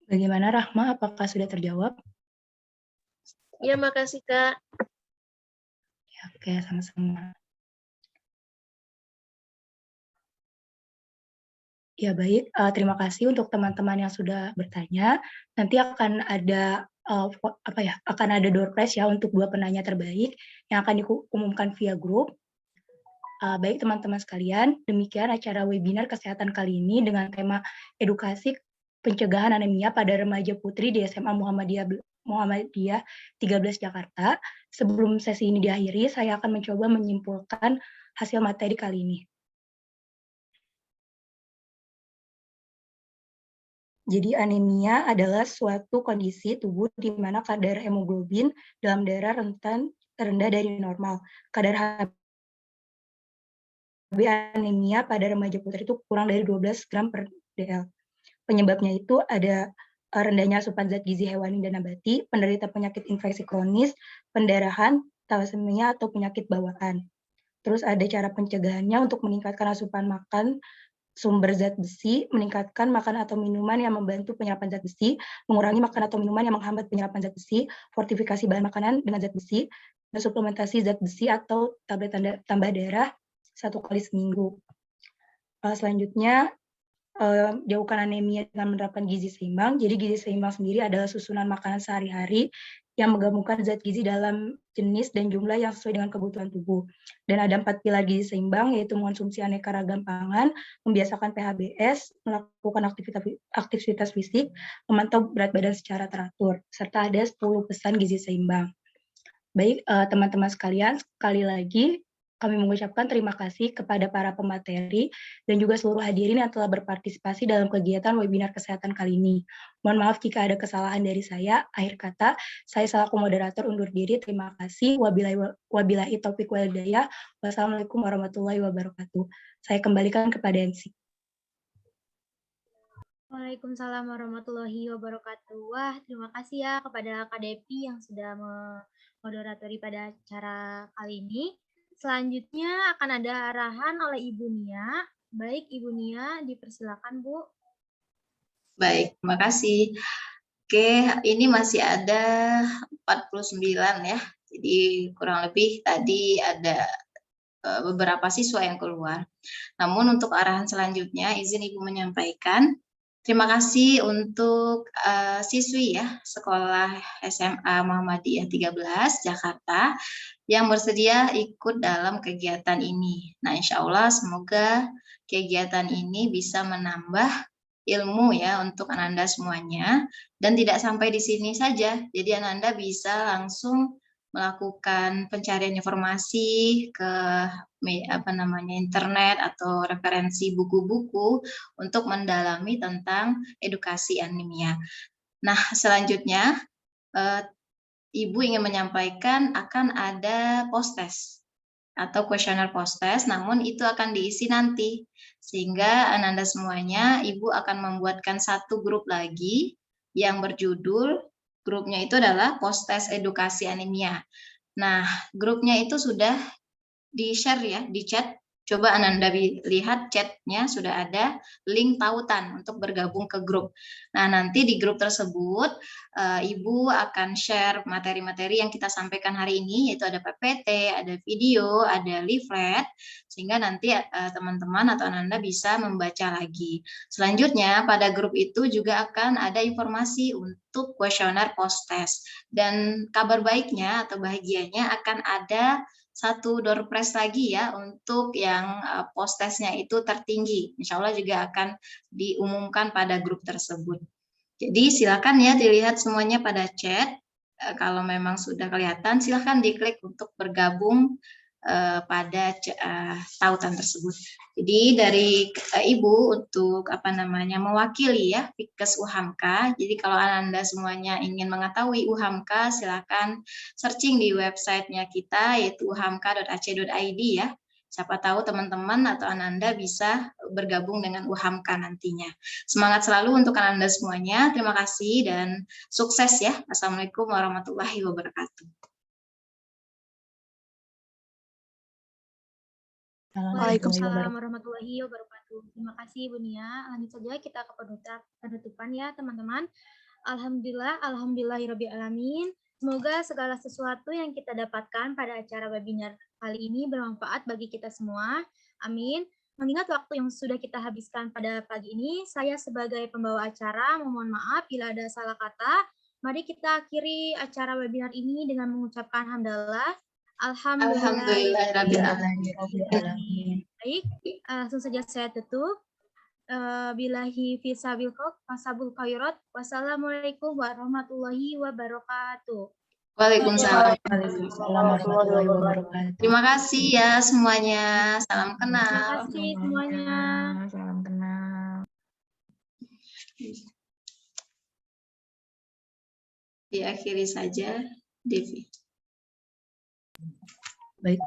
Bagaimana Rahma? Apakah sudah terjawab? Ya, makasih, Kak. Ya, oke, sama-sama. Ya baik, terima kasih untuk teman-teman yang sudah bertanya. Nanti akan ada akan ada door prize ya untuk 2 penanya terbaik yang akan diumumkan via grup. Baik teman-teman sekalian, demikian acara webinar kesehatan kali ini dengan tema edukasi pencegahan anemia pada remaja putri di SMA Muhammadiyah 13 Jakarta. Sebelum sesi ini diakhiri, saya akan mencoba menyimpulkan hasil materi kali ini. Jadi anemia adalah suatu kondisi tubuh di mana kadar hemoglobin dalam darah rendah dari normal. Kadar HB anemia pada remaja putri itu kurang dari 12 gram per dl. Penyebabnya itu ada rendahnya asupan zat gizi hewani dan nabati, penderita penyakit infeksi kronis, pendarahan, thalassemia atau penyakit bawaan. Terus ada cara pencegahannya untuk meningkatkan asupan makan sumber zat besi, meningkatkan makan atau minuman yang membantu penyerapan zat besi, mengurangi makan atau minuman yang menghambat penyerapan zat besi, fortifikasi bahan makanan dengan zat besi, dan suplementasi zat besi atau tablet tambah darah 1 kali seminggu. Selanjutnya, jauhkan anemia dengan menerapkan gizi seimbang. Jadi gizi seimbang sendiri adalah susunan makanan sehari-hari yang menggabungkan zat gizi dalam jenis dan jumlah yang sesuai dengan kebutuhan tubuh. Dan ada 4 pilar gizi seimbang, yaitu mengonsumsi aneka ragam pangan, membiasakan PHBS, melakukan aktivitas fisik, memantau berat badan secara teratur, serta ada 10 pesan gizi seimbang. Baik, teman-teman sekalian, sekali lagi kami mengucapkan terima kasih kepada para pemateri dan juga seluruh hadirin yang telah berpartisipasi dalam kegiatan webinar kesehatan kali ini. Mohon maaf jika ada kesalahan dari saya. Akhir kata, saya selaku moderator undur diri. Terima kasih. Wabillahi taufiq wal hidayah. Wassalamualaikum warahmatullahi wabarakatuh. Saya kembalikan kepada MC. Waalaikumsalam warahmatullahi wabarakatuh. Wah, terima kasih ya kepada Kak Depi yang sudah memoderatori pada acara kali ini. Selanjutnya akan ada arahan oleh Ibu Nia. Baik, Ibu Nia, dipersilakan, Bu. Baik, terima kasih. Oke, ini masih ada 49 ya. Jadi kurang lebih tadi ada beberapa siswa yang keluar. Namun untuk arahan selanjutnya, izin Ibu menyampaikan, terima kasih untuk siswi ya, Sekolah SMA Muhammadiyah 13 Jakarta yang bersedia ikut dalam kegiatan ini. Nah, insya Allah semoga kegiatan ini bisa menambah ilmu ya untuk Ananda semuanya, dan tidak sampai di sini saja. Jadi Ananda bisa langsung melakukan pencarian informasi ke internet atau referensi buku-buku untuk mendalami tentang edukasi anemia. Nah, selanjutnya Ibu ingin menyampaikan akan ada post-test atau kuesioner post-test, namun itu akan diisi nanti. Sehingga Ananda semuanya, Ibu akan membuatkan satu grup lagi yang berjudul, grupnya itu adalah post-test edukasi anemia. Nah, grupnya itu sudah di-share ya, di chat. Coba Ananda lihat chatnya sudah ada link tautan untuk bergabung ke grup. Nah, nanti di grup tersebut Ibu akan share materi-materi yang kita sampaikan hari ini, yaitu ada PPT, ada video, ada leaflet, sehingga nanti teman-teman atau Ananda bisa membaca lagi. Selanjutnya, pada grup itu juga akan ada informasi untuk kuesioner post-test. Dan kabar baiknya atau bahagianya akan ada satu door prize lagi ya untuk yang post-testnya itu tertinggi. Insya Allah juga akan diumumkan pada grup tersebut. Jadi silakan ya dilihat semuanya pada chat. Kalau memang sudah kelihatan, silakan diklik untuk bergabung pada tautan tersebut. Jadi dari Ibu untuk mewakili ya Fikes UHAMKA. Jadi kalau Ananda semuanya ingin mengetahui UHAMKA, silakan searching di websitenya kita yaitu uhamka.ac.id ya. Siapa tahu teman-teman atau Ananda bisa bergabung dengan UHAMKA nantinya. Semangat selalu untuk Ananda semuanya. Terima kasih dan sukses ya. Assalamualaikum warahmatullahi wabarakatuh. Waalaikumsalam warahmatullahi wabarakatuh. Terima kasih Ibu Nia. Lanjut saja kita ke penutupan ya teman-teman. Alhamdulillahirabbil alamin. Semoga segala sesuatu yang kita dapatkan pada acara webinar kali ini bermanfaat bagi kita semua. Amin. Mengingat waktu yang sudah kita habiskan pada pagi ini, saya sebagai pembawa acara mohon maaf bila ada salah kata. Mari kita akhiri acara webinar ini dengan mengucapkan hamdalah. Alhamdulillahirabbil alamin. Baik, langsung saja saya tutup. Billahi fisabil fasabul khairat. Wassalamualaikum warahmatullahi wabarakatuh. Waalaikumsalam. warahmatullahi wabarakatuh. Terima kasih ya semuanya. Salam kenal. Terima kasih semuanya. Salam kenal. Diakhiri saja, Devi. Baik.